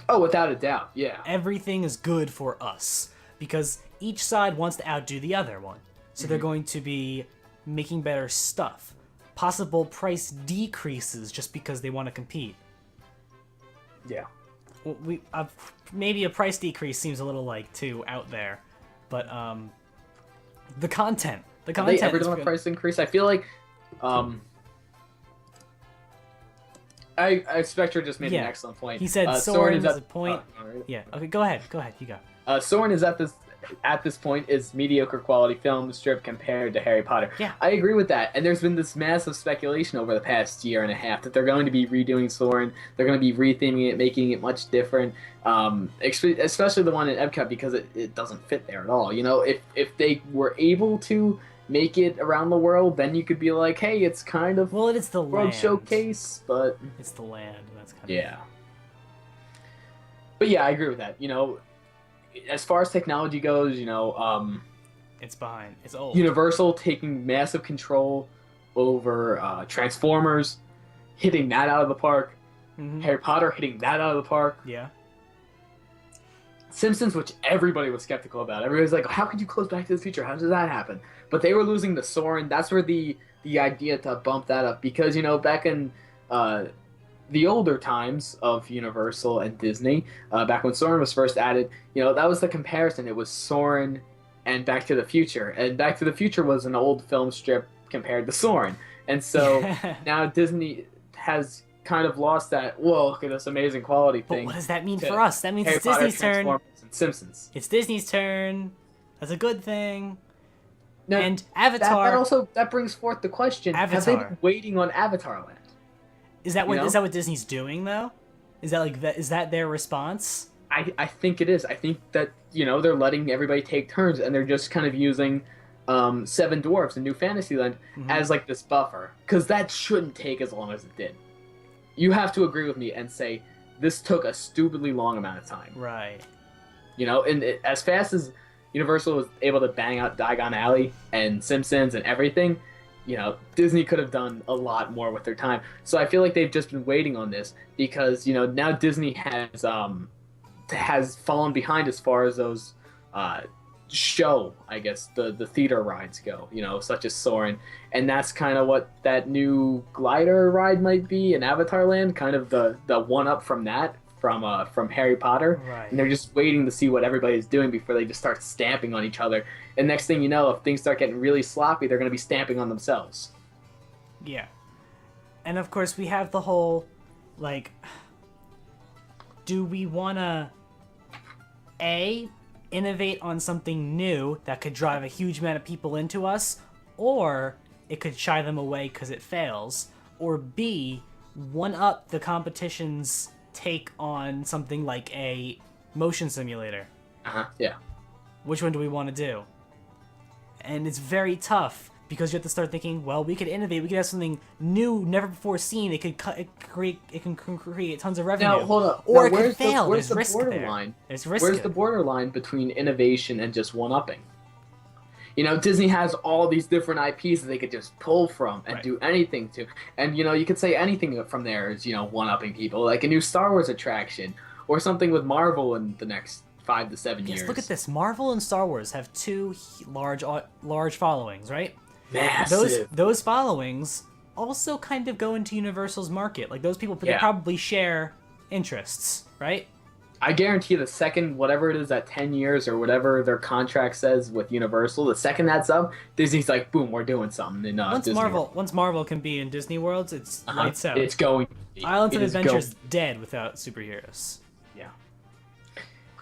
[SPEAKER 2] Oh, without a doubt, yeah.
[SPEAKER 1] Everything is good for us because each side wants to outdo the other one. So they're going to be making better stuff. Possible price decreases just because they want to compete.
[SPEAKER 2] Yeah.
[SPEAKER 1] Well, maybe a price decrease seems a little like too out there, but the content.
[SPEAKER 2] Have they ever done a price increase? I feel like, Spectre just made an excellent point.
[SPEAKER 1] He said Soarin' is a point. Yeah. Okay, go ahead. You go.
[SPEAKER 2] Soarin' is at this point is mediocre quality film strip compared to Harry Potter.
[SPEAKER 1] Yeah.
[SPEAKER 2] I agree with that. And there's been this massive speculation over the past year and a half that they're going to be redoing Soarin'. They're going to be retheming it, making it much different. Especially the one in Epcot because it doesn't fit there at all. If they were able to make it around the world, then you could be like, hey, it's kind of
[SPEAKER 1] it's the
[SPEAKER 2] World
[SPEAKER 1] land.
[SPEAKER 2] Showcase, but
[SPEAKER 1] It's the land. That's kind
[SPEAKER 2] yeah. But yeah, I agree with that. As far as technology goes,
[SPEAKER 1] it's behind. It's old.
[SPEAKER 2] Universal taking massive control over Transformers, hitting that out of the park. Harry Potter hitting that out of the park.
[SPEAKER 1] Yeah.
[SPEAKER 2] Simpsons, which everybody was skeptical about. Everybody's like, how could you close Back to the Future? How does that happen? But they were losing the Soarin'. That's where the idea to bump that up. Because, back in the older times of Universal and Disney, back when Soarin' was first added, that was the comparison. It was Soarin' and Back to the Future. And Back to the Future was an old film strip compared to Soarin'. And so now Disney has kind of lost that, look at this amazing quality thing.
[SPEAKER 1] But what does that mean for us? That means
[SPEAKER 2] Harry
[SPEAKER 1] it's
[SPEAKER 2] Potter,
[SPEAKER 1] Disney's turn.
[SPEAKER 2] Transformers, and Simpsons.
[SPEAKER 1] It's Disney's turn. That's a good thing.
[SPEAKER 2] Now,
[SPEAKER 1] And Avatar.
[SPEAKER 2] That brings forth the question: have they
[SPEAKER 1] Avatar.
[SPEAKER 2] been waiting on Avatar Land?
[SPEAKER 1] Is that what Disney's doing though? Is that their response?
[SPEAKER 2] I think it is. I think that they're letting everybody take turns, and they're just kind of using Seven Dwarfs and New Fantasyland as like this buffer, because that shouldn't take as long as it did. You have to agree with me and say this took a stupidly long amount of time.
[SPEAKER 1] Right.
[SPEAKER 2] And as fast as Universal was able to bang out Diagon Alley and Simpsons and everything, Disney could have done a lot more with their time. So I feel like they've just been waiting on this because, now Disney has fallen behind as far as those show, I guess, the theater rides go, such as Soarin'. And that's kind of what that new glider ride might be in Avatar Land, kind of the one-up from that, from Harry Potter.
[SPEAKER 1] Right.
[SPEAKER 2] And they're just waiting to see what everybody's doing before they just start stamping on each other. And next thing you know, if things start getting really sloppy, they're going to be stamping on themselves.
[SPEAKER 1] Yeah. And of course we have the whole, do we want to, innovate on something new that could drive a huge amount of people into us, or it could shy them away because it fails, or B, one up the competition's take on something like a motion simulator.
[SPEAKER 2] Yeah.
[SPEAKER 1] Which one do we want to do? And it's very tough because you have to start thinking, well, we could innovate, we could have something new, never before seen. It can create tons of revenue.
[SPEAKER 2] Now hold up.
[SPEAKER 1] Or
[SPEAKER 2] now,
[SPEAKER 1] it could fail.
[SPEAKER 2] Where's
[SPEAKER 1] There's
[SPEAKER 2] the
[SPEAKER 1] risk
[SPEAKER 2] borderline?
[SPEAKER 1] there. There's risk.
[SPEAKER 2] Where's the borderline between innovation and just one-upping? Disney has all these different IPs that they could just pull from and do anything to. And, you could say anything from there is, one-upping people. Like a new Star Wars attraction or something with Marvel in the next 5 to 7 years.
[SPEAKER 1] Yes, look at this. Marvel and Star Wars have two large followings, right?
[SPEAKER 2] Massive.
[SPEAKER 1] Those followings also kind of go into Universal's market. Like, those people, they probably share interests, right?
[SPEAKER 2] I guarantee the second, whatever it is, that 10 years or whatever their contract says with Universal, the second that's up, Disney's like, boom, we're doing something.
[SPEAKER 1] Once Marvel can be in Disney worlds, it's lights out.
[SPEAKER 2] It's going to be.
[SPEAKER 1] Islands of Adventure's dead without superheroes.
[SPEAKER 2] Yeah.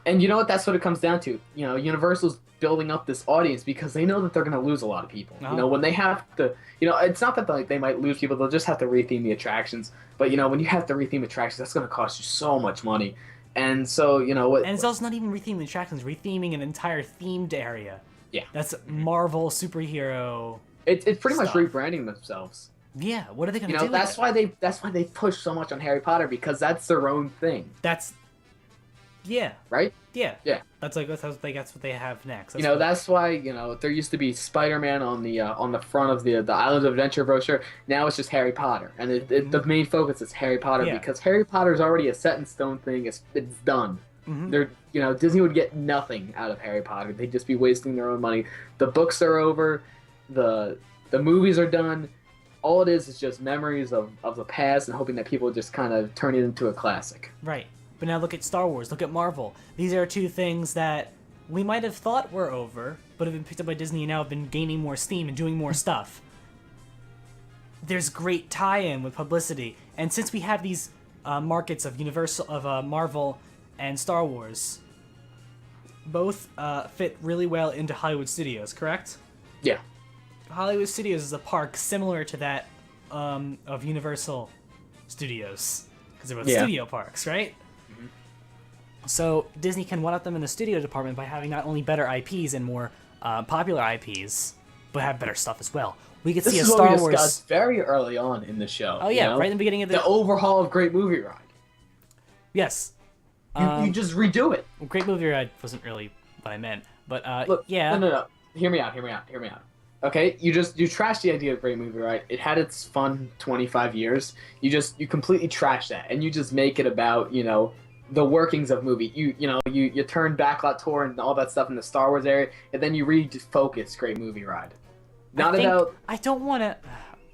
[SPEAKER 2] And you know what? That's what it comes down to. Universal's building up this audience because they know that they're going to lose a lot of people.
[SPEAKER 3] Uh-huh.
[SPEAKER 2] You know, when they have to, you know, it's not that like they might lose people, they'll just have to retheme the attractions. But, you know, when you have to retheme attractions, that's going to cost you so much money. And so, you know,
[SPEAKER 1] and it's also not even retheming attractions, retheming an entire themed area.
[SPEAKER 2] Yeah.
[SPEAKER 1] That's Marvel superhero.
[SPEAKER 2] It's pretty much
[SPEAKER 1] stuff.
[SPEAKER 2] rebranding themselves.
[SPEAKER 1] Yeah, what are they going to
[SPEAKER 2] You
[SPEAKER 1] do?
[SPEAKER 2] know, that's why they push so much on Harry Potter, because that's their own thing.
[SPEAKER 1] Yeah.
[SPEAKER 2] Right?
[SPEAKER 1] Yeah.
[SPEAKER 2] Yeah.
[SPEAKER 1] That's what they have next.
[SPEAKER 2] That's why, you know, there used to be Spider-Man on the front of the Islands of Adventure brochure. Now it's just Harry Potter, and the main focus is Harry Potter because Harry Potter is already a set in stone thing. It's done. They're, you know, Disney would get nothing out of Harry Potter. They'd just be wasting their own money. The books are over. The movies are done. All it is just memories of the past and hoping that people just kind of turn it into a classic.
[SPEAKER 1] Right. But now look at Star Wars, look at Marvel. These are two things that we might have thought were over, but have been picked up by Disney and now have been gaining more steam and doing more stuff. There's great tie-in with publicity. And since we have these markets of Marvel and Star Wars, both fit really well into Hollywood Studios, correct?
[SPEAKER 2] Yeah.
[SPEAKER 1] Hollywood Studios is a park similar to that of Universal Studios, because they're both studio parks, right? So Disney can one-up them in the studio department by having not only better IPs and more popular IPs, but have better stuff as well. We could see a Star
[SPEAKER 2] Wars.
[SPEAKER 1] Wars.
[SPEAKER 2] This is what we discussed very early on in the show.
[SPEAKER 1] Oh yeah,
[SPEAKER 2] you know?
[SPEAKER 1] right in the beginning of
[SPEAKER 2] the overhaul of Great Movie Ride.
[SPEAKER 1] Yes.
[SPEAKER 2] You just redo it.
[SPEAKER 1] Well, Great Movie Ride wasn't really what I meant, but
[SPEAKER 2] Look,
[SPEAKER 1] yeah.
[SPEAKER 2] No. Hear me out. Okay, you trashed the idea of Great Movie Ride. It had its fun 25 years. You completely trash that, and you just make it about, you know, the workings of movie. You turn Backlot Tour and all that stuff in the Star Wars area, and then you refocus Great Movie Ride.
[SPEAKER 1] I don't want to.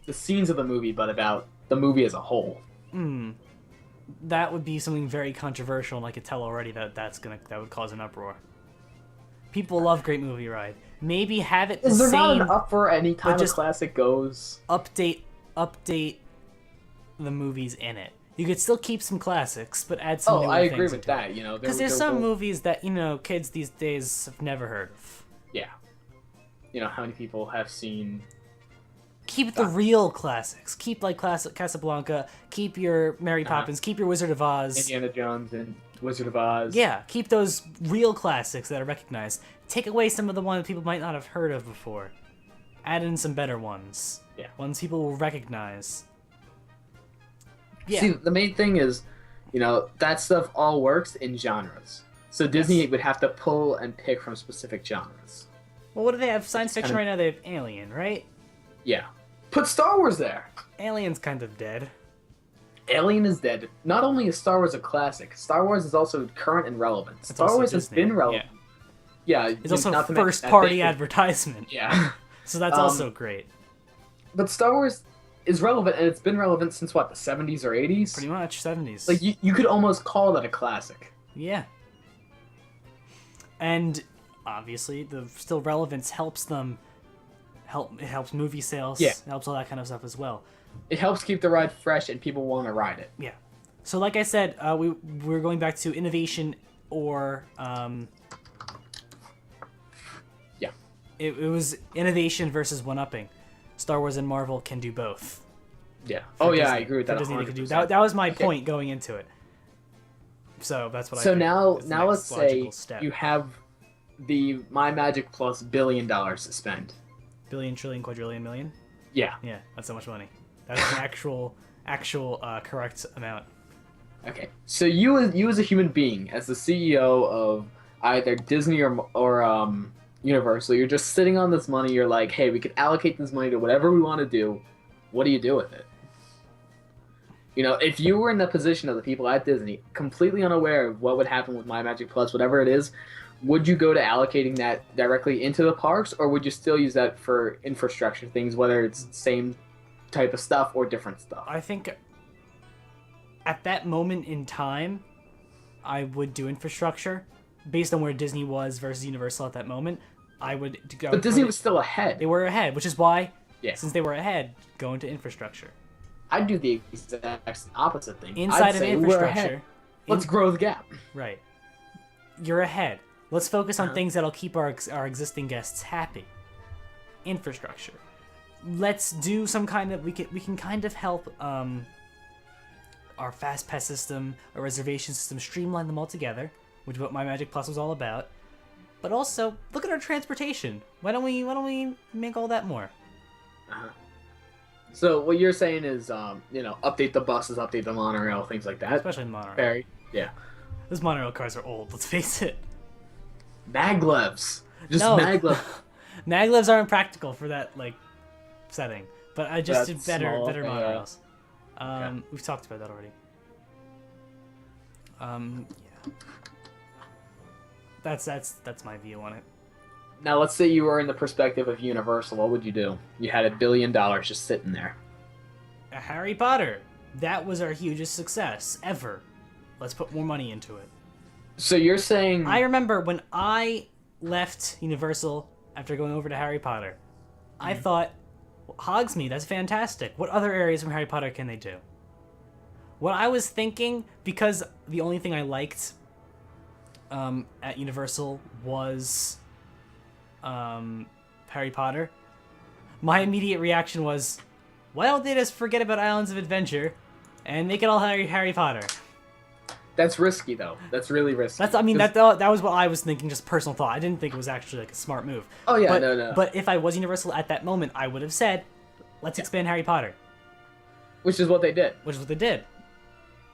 [SPEAKER 2] The scenes of the movie, but about the movie as a whole.
[SPEAKER 1] That would be something very controversial, and I could tell already that would cause an uproar. People love Great Movie Ride. Maybe have it the same.
[SPEAKER 2] Is there not an up for any time a classic goes?
[SPEAKER 1] Update the movies in it. You could still keep some classics, but add some.
[SPEAKER 2] I agree with that. You know,
[SPEAKER 1] because there's some movies that, you know, kids these days have never heard of.
[SPEAKER 2] Yeah. You know, how many people have seen?
[SPEAKER 1] Keep the real classics. Keep like classic Casablanca. Keep your Mary Poppins. Keep your Wizard of Oz.
[SPEAKER 2] Indiana Jones and Wizard of Oz.
[SPEAKER 1] Yeah, keep those real classics that are recognized. Take away some of the ones people might not have heard of before. Add in some better ones.
[SPEAKER 2] Yeah.
[SPEAKER 1] Ones people will recognize. Yeah.
[SPEAKER 2] See, the main thing is, you know, that stuff all works in genres. So Disney would have to pull and pick from specific genres.
[SPEAKER 1] Well, what do they have? Science fiction right now, they have Alien, right?
[SPEAKER 2] Yeah. Put Star Wars there.
[SPEAKER 1] Alien's kind of dead.
[SPEAKER 2] Alien is dead. Not only is Star Wars a classic, Star Wars is also current and relevant. Star Wars has been relevant. Yeah,
[SPEAKER 1] it's also a first-party advertisement.
[SPEAKER 2] Yeah.
[SPEAKER 1] So that's also great.
[SPEAKER 2] But Star Wars is relevant, and it's been relevant since, what, the 70s or 80s?
[SPEAKER 1] Pretty much, 70s.
[SPEAKER 2] Like, you could almost call that a classic.
[SPEAKER 1] Yeah. And, obviously, the still relevance helps them... It helps movie sales.
[SPEAKER 2] Yeah.
[SPEAKER 1] It helps all that kind of stuff as well.
[SPEAKER 2] It helps keep the ride fresh, and people want to ride it.
[SPEAKER 1] Yeah. So, like I said, we're going back to innovation or...
[SPEAKER 2] Yeah.
[SPEAKER 1] It was innovation versus one-upping. Star Wars and Marvel can do both.
[SPEAKER 2] Yeah.
[SPEAKER 1] Disney.
[SPEAKER 2] I agree with that.
[SPEAKER 1] Disney, they can do that. That was my point going into it. So that's what I.
[SPEAKER 2] So
[SPEAKER 1] think
[SPEAKER 2] now let's say
[SPEAKER 1] step.
[SPEAKER 2] you have the My Magic Plus $1 billion to spend.
[SPEAKER 1] Billion, trillion, quadrillion, million.
[SPEAKER 2] Yeah.
[SPEAKER 1] Yeah, that's so much money. That's an actual correct amount.
[SPEAKER 2] Okay. So you as a human being, as the CEO of either Disney or Universal, you're just sitting on this money. You're like, hey, we could allocate this money to whatever we want to do. What do you do with it? You know, if you were in the position of the people at Disney, completely unaware of what would happen with My Magic Plus, whatever it is, would you go to allocating that directly into the parks, or would you still use that for infrastructure things, whether it's the same type of stuff or different stuff?
[SPEAKER 1] I think at that moment in time, I would do infrastructure based on where Disney was versus Universal at that moment. I would go.
[SPEAKER 2] But Disney was still ahead.
[SPEAKER 1] They were ahead, which is why,
[SPEAKER 2] yeah.
[SPEAKER 1] Since they were ahead, go into infrastructure.
[SPEAKER 2] I'd do the exact opposite thing.
[SPEAKER 1] Inside of infrastructure.
[SPEAKER 2] Let's grow the gap.
[SPEAKER 1] Right. You're ahead. Let's focus on things that'll keep our existing guests happy. Infrastructure. Let's do some kind of we can kind of help our fast pass system, our reservation system, streamline them all together, which is what My Magic Plus was all about. But also look at our transportation. Why don't we make all that more?
[SPEAKER 2] So what you're saying is, update the buses, update the monorail, things like that.
[SPEAKER 1] Especially the monorail.
[SPEAKER 2] Very, yeah.
[SPEAKER 1] Those monorail cars are old. Let's face it.
[SPEAKER 2] Maglevs. Just
[SPEAKER 1] No.
[SPEAKER 2] maglev.
[SPEAKER 1] Maglevs aren't practical for that setting. But I just did
[SPEAKER 2] That's
[SPEAKER 1] better
[SPEAKER 2] small,
[SPEAKER 1] monorails.
[SPEAKER 2] Okay.
[SPEAKER 1] We've talked about that already. Yeah. That's my view on it.
[SPEAKER 2] Now, let's say you were in the perspective of Universal. What would you do? You had $1 billion just sitting there.
[SPEAKER 1] Harry Potter. That was our hugest success ever. Let's put more money into it.
[SPEAKER 2] So you're saying...
[SPEAKER 1] I remember when I left Universal after going over to Harry Potter, I thought, Hogsmeade, that's fantastic. What other areas from Harry Potter can they do? What I was thinking, because the only thing I liked at Universal was Harry Potter, my immediate reaction was, why don't they just forget about Islands of Adventure and make it all Harry Potter?
[SPEAKER 2] That's risky, though. That's really risky.
[SPEAKER 1] That was what I was thinking, just personal thought. I didn't think it was actually a smart move.
[SPEAKER 2] Oh, yeah,
[SPEAKER 1] but,
[SPEAKER 2] no.
[SPEAKER 1] But if I was Universal at that moment, I would have said, let's expand Harry Potter.
[SPEAKER 2] Which is what they did.
[SPEAKER 1] Which is what they did.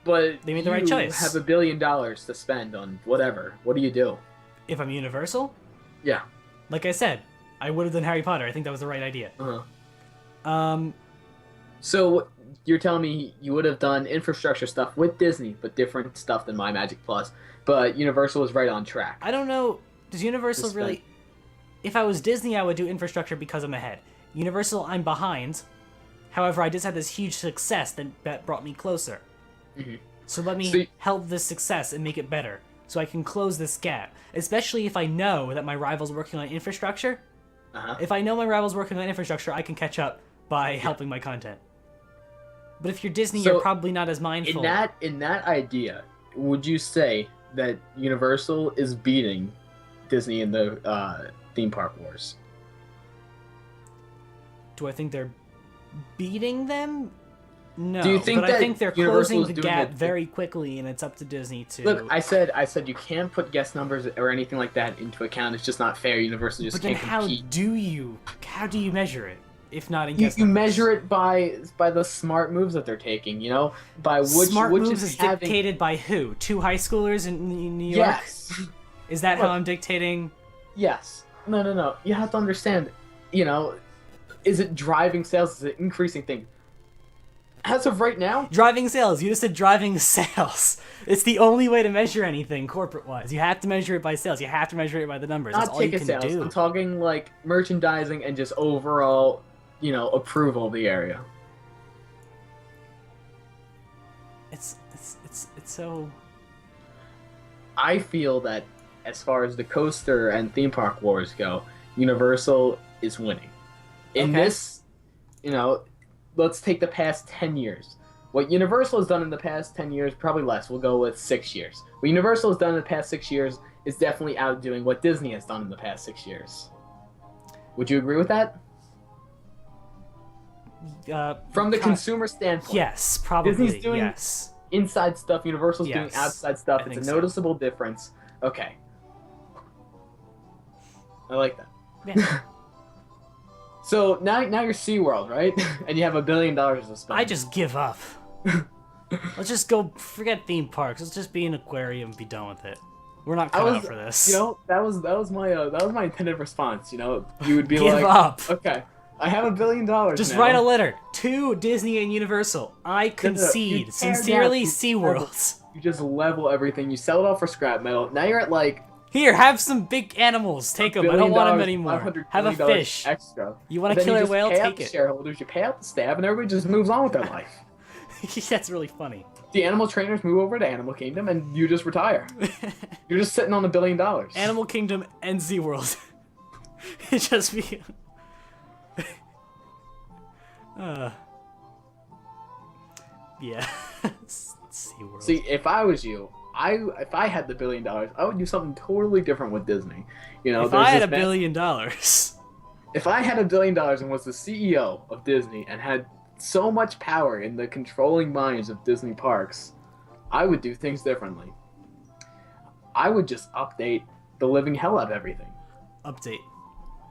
[SPEAKER 2] But
[SPEAKER 1] they made the right choice.
[SPEAKER 2] You have $1 billion to spend on whatever. What do you do?
[SPEAKER 1] If I'm Universal?
[SPEAKER 2] Yeah.
[SPEAKER 1] Like I said, I would have done Harry Potter. I think that was the right idea.
[SPEAKER 2] So you're telling me you would have done infrastructure stuff with Disney, but different stuff than My Magic Plus, but Universal was right on track.
[SPEAKER 1] I don't know. Does Universal really... If I was Disney, I would do infrastructure because I'm ahead. Universal, I'm behind. However, I just had this huge success that brought me closer. Mm-hmm. So let me help this success and make it better, so I can close this gap. Especially if I know that my rival's working on infrastructure. If I know my rival's working on infrastructure, I can catch up by helping my content. But if you're Disney, you're probably not as mindful.
[SPEAKER 2] In that idea, would you say that Universal is beating Disney in the theme park wars?
[SPEAKER 1] Do I think they're beating them? No,
[SPEAKER 2] Do you think
[SPEAKER 1] but I think they're closing the gap
[SPEAKER 2] it
[SPEAKER 1] very quickly, and it's up to Disney to...
[SPEAKER 2] Look, I said you can't put guest numbers or anything like that into account. It's just not fair. Universal just can't compete.
[SPEAKER 1] How do you measure it, if not in guest
[SPEAKER 2] You
[SPEAKER 1] numbers?
[SPEAKER 2] measure it by the smart moves that they're taking, by which
[SPEAKER 1] smart
[SPEAKER 2] which
[SPEAKER 1] moves is dictated by who? 2 high schoolers in New York?
[SPEAKER 2] Yes.
[SPEAKER 1] Is that how I'm dictating?
[SPEAKER 2] Yes. No. You have to understand, is it driving sales? Is it increasing things? As of right now...
[SPEAKER 1] Driving sales. You just said driving sales. It's the only way to measure anything corporate-wise. You have to measure it by sales. You have to measure it by the numbers. That's all you can
[SPEAKER 2] sales.
[SPEAKER 1] do.
[SPEAKER 2] I'm talking like merchandising and just overall, approval of the area.
[SPEAKER 1] It's so...
[SPEAKER 2] I feel that as far as the coaster and theme park wars go, Universal is winning. In this, let's take the past 10 years. What Universal has done in the past 10 years, probably less, we'll go with 6 years. What Universal has done in the past 6 years is definitely outdoing what Disney has done in the past 6 years. Would you agree with that? From the consumer standpoint.
[SPEAKER 1] Yes, probably,
[SPEAKER 2] Disney's doing
[SPEAKER 1] yes.
[SPEAKER 2] inside stuff, Universal's doing outside stuff. It's a noticeable difference. Okay. I like that.
[SPEAKER 1] Yeah.
[SPEAKER 2] So now you're SeaWorld, right? And you have $1 billion to spend.
[SPEAKER 1] I just give up. Let's just go forget theme parks. Let's just be an aquarium and be done with it. We're not cut out for this.
[SPEAKER 2] That was my intended response. You would be
[SPEAKER 1] give up.
[SPEAKER 2] Okay, I have $1 billion.
[SPEAKER 1] Just
[SPEAKER 2] now.
[SPEAKER 1] write a letter to Disney and Universal. I concede.
[SPEAKER 2] No.
[SPEAKER 1] Sincerely, SeaWorld.
[SPEAKER 2] You just level everything. You sell it all for scrap metal. Now you're at
[SPEAKER 1] Here, have some big animals. Take them. I don't want them anymore. Have a fish.
[SPEAKER 2] Extra.
[SPEAKER 1] You want a killer whale? Take it.
[SPEAKER 2] Shareholders, you pay out the staff, and everybody just moves on with their life.
[SPEAKER 1] That's really funny.
[SPEAKER 2] The animal trainers move over to Animal Kingdom, and you just retire. You're just sitting on $1 billion.
[SPEAKER 1] Animal Kingdom and SeaWorld. It just be. Yeah. SeaWorld.
[SPEAKER 2] See, if I was you, if I had the $1 billion, I would do something totally different with Disney. You know,
[SPEAKER 1] If I had $1 billion,
[SPEAKER 2] if I had $1 billion and was the CEO of Disney and had so much power in the controlling minds of Disney parks, I would do things differently. I would just update the living hell out of everything.
[SPEAKER 1] Update.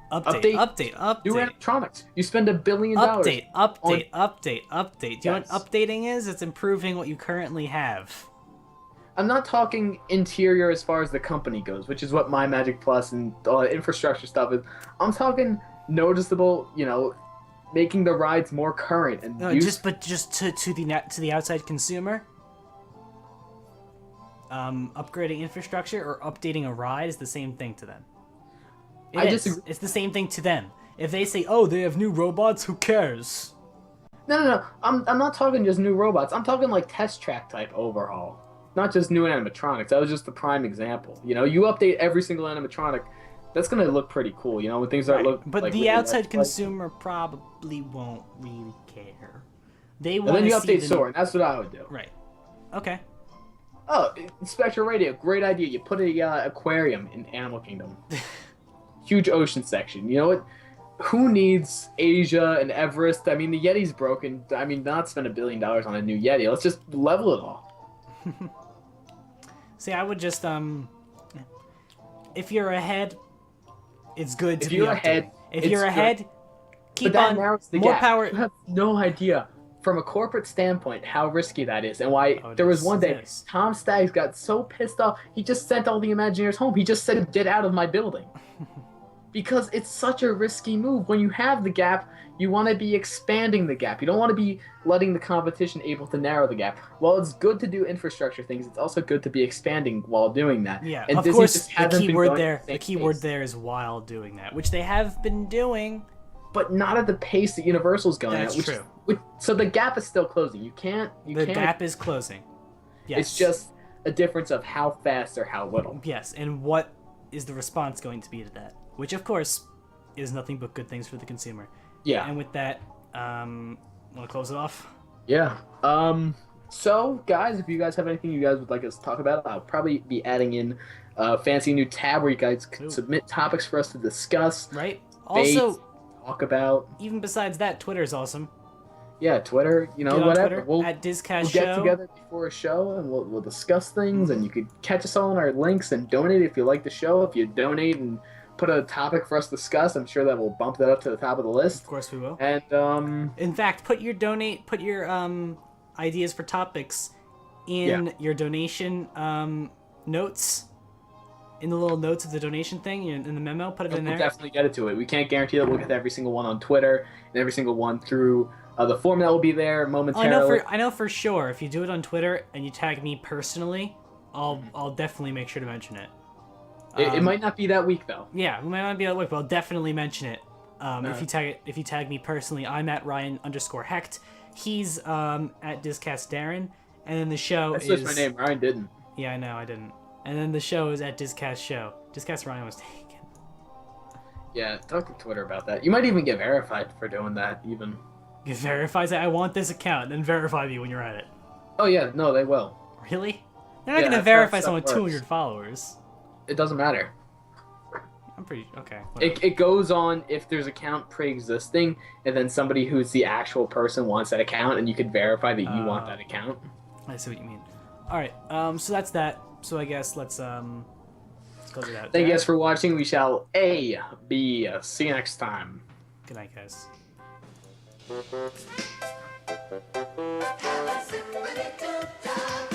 [SPEAKER 2] New
[SPEAKER 1] Update.
[SPEAKER 2] animatronics. You spend $1 billion.
[SPEAKER 1] Update. Do you know what updating is? It's improving what you currently have.
[SPEAKER 2] I'm not talking interior as far as the company goes, which is what My Magic Plus and all the infrastructure stuff is. I'm talking noticeable, you know, making the rides more current and
[SPEAKER 1] just to the outside consumer. Upgrading infrastructure or updating a ride is the same thing to them. It's the same thing to them. If they say, "Oh, they have new robots," who cares?
[SPEAKER 2] No. I'm not talking just new robots. I'm talking like test track type overhaul, not just new animatronics. That was just the prime example. You know, you update every single animatronic, that's gonna look pretty cool. You know, when things start looking.
[SPEAKER 1] But
[SPEAKER 2] like
[SPEAKER 1] the outside consumer probably won't really care. They want.
[SPEAKER 2] And then you update Sora, and that's what I would do.
[SPEAKER 1] Right. Okay.
[SPEAKER 2] Oh, Spectral Radio, great idea. You put a aquarium in Animal Kingdom. Huge ocean section. You know what? Who needs Asia and Everest? I mean, the Yeti's broken. I mean, not spend $1 billion on a new Yeti. Let's just level it all.
[SPEAKER 1] See, I would just if you're ahead, it's good to be
[SPEAKER 2] ahead.
[SPEAKER 1] If you're ahead, keep
[SPEAKER 2] but that
[SPEAKER 1] on.
[SPEAKER 2] narrows the
[SPEAKER 1] More
[SPEAKER 2] gap.
[SPEAKER 1] power.
[SPEAKER 2] You have no idea from a corporate standpoint how risky that is, and why there was one day Tom Staggs got so pissed off he just sent all the Imagineers home. He just said, "Get out of my building." Because it's such a risky move. When you have the gap, you want to be expanding the gap. You don't want to be letting the competition able to narrow the gap. While it's good to do infrastructure things, it's also good to be expanding while doing that.
[SPEAKER 1] Yeah,
[SPEAKER 2] and
[SPEAKER 1] of
[SPEAKER 2] Disney
[SPEAKER 1] course,
[SPEAKER 2] just
[SPEAKER 1] the keyword
[SPEAKER 2] pace.
[SPEAKER 1] there is while doing that, which they have been doing.
[SPEAKER 2] But not at the pace that Universal's going
[SPEAKER 1] That's
[SPEAKER 2] at.
[SPEAKER 1] true.
[SPEAKER 2] So the gap is still closing. The
[SPEAKER 1] gap is closing. Yes.
[SPEAKER 2] It's just a difference of how fast or how little.
[SPEAKER 1] Yes, and what is the response going to be to that? Which, of course, is nothing but good things for the consumer.
[SPEAKER 2] Yeah.
[SPEAKER 1] And with that, want to close it off?
[SPEAKER 2] Yeah. So, guys, if you guys have anything you guys would like us to talk about, I'll probably be adding in a fancy new tab where you guys can submit topics for us to discuss.
[SPEAKER 1] Right. Also,
[SPEAKER 2] talk about.
[SPEAKER 1] Even besides that, Twitter is awesome.
[SPEAKER 2] Yeah, Twitter, you know,
[SPEAKER 1] Get on
[SPEAKER 2] whatever.
[SPEAKER 1] Twitter, at DisCast
[SPEAKER 2] we'll get together before a show and we'll discuss things, and you could catch us all on our links and donate if you like the show. If you donate and put a topic for us to discuss, I'm sure that will bump that up to the top of the list.
[SPEAKER 1] Of course we will.
[SPEAKER 2] And
[SPEAKER 1] in fact, put your ideas for topics in your donation notes. In the little notes of the donation thing, in the memo, put it in there.
[SPEAKER 2] We'll definitely get it to it. We can't guarantee that we'll get every single one on Twitter and every single one through the form that will be there momentarily.
[SPEAKER 1] I know for sure. If you do it on Twitter and you tag me personally, I'll definitely make sure to mention it.
[SPEAKER 2] It might not be that week though.
[SPEAKER 1] Yeah, it might not be that week, but I'll definitely mention it. If you tag me personally, I'm at Ryan_Hecht. He's at DisCast Darren, and then the show is.
[SPEAKER 2] That's my name. Ryan didn't.
[SPEAKER 1] Yeah, I know, I didn't. And then the show is at DisCast Show. DisCast Ryan was taken.
[SPEAKER 2] Yeah, talk to Twitter about that. You might even get verified for doing that, even.
[SPEAKER 1] Get verified? I want this account, and then verify me when you're at it.
[SPEAKER 2] Oh, yeah, no, they will.
[SPEAKER 1] Really? They're not going to verify someone with 200 followers.
[SPEAKER 2] It doesn't matter.
[SPEAKER 1] I'm pretty... Okay.
[SPEAKER 2] It goes on if there's account pre-existing, and then somebody who's the actual person wants that account, and you could verify that you want that account.
[SPEAKER 1] I see what you mean. All right, so that's that. So I guess let's close it out.
[SPEAKER 2] Thank you guys for watching. We shall B. See you next time.
[SPEAKER 1] Good night, guys.
[SPEAKER 5] Have a super little time.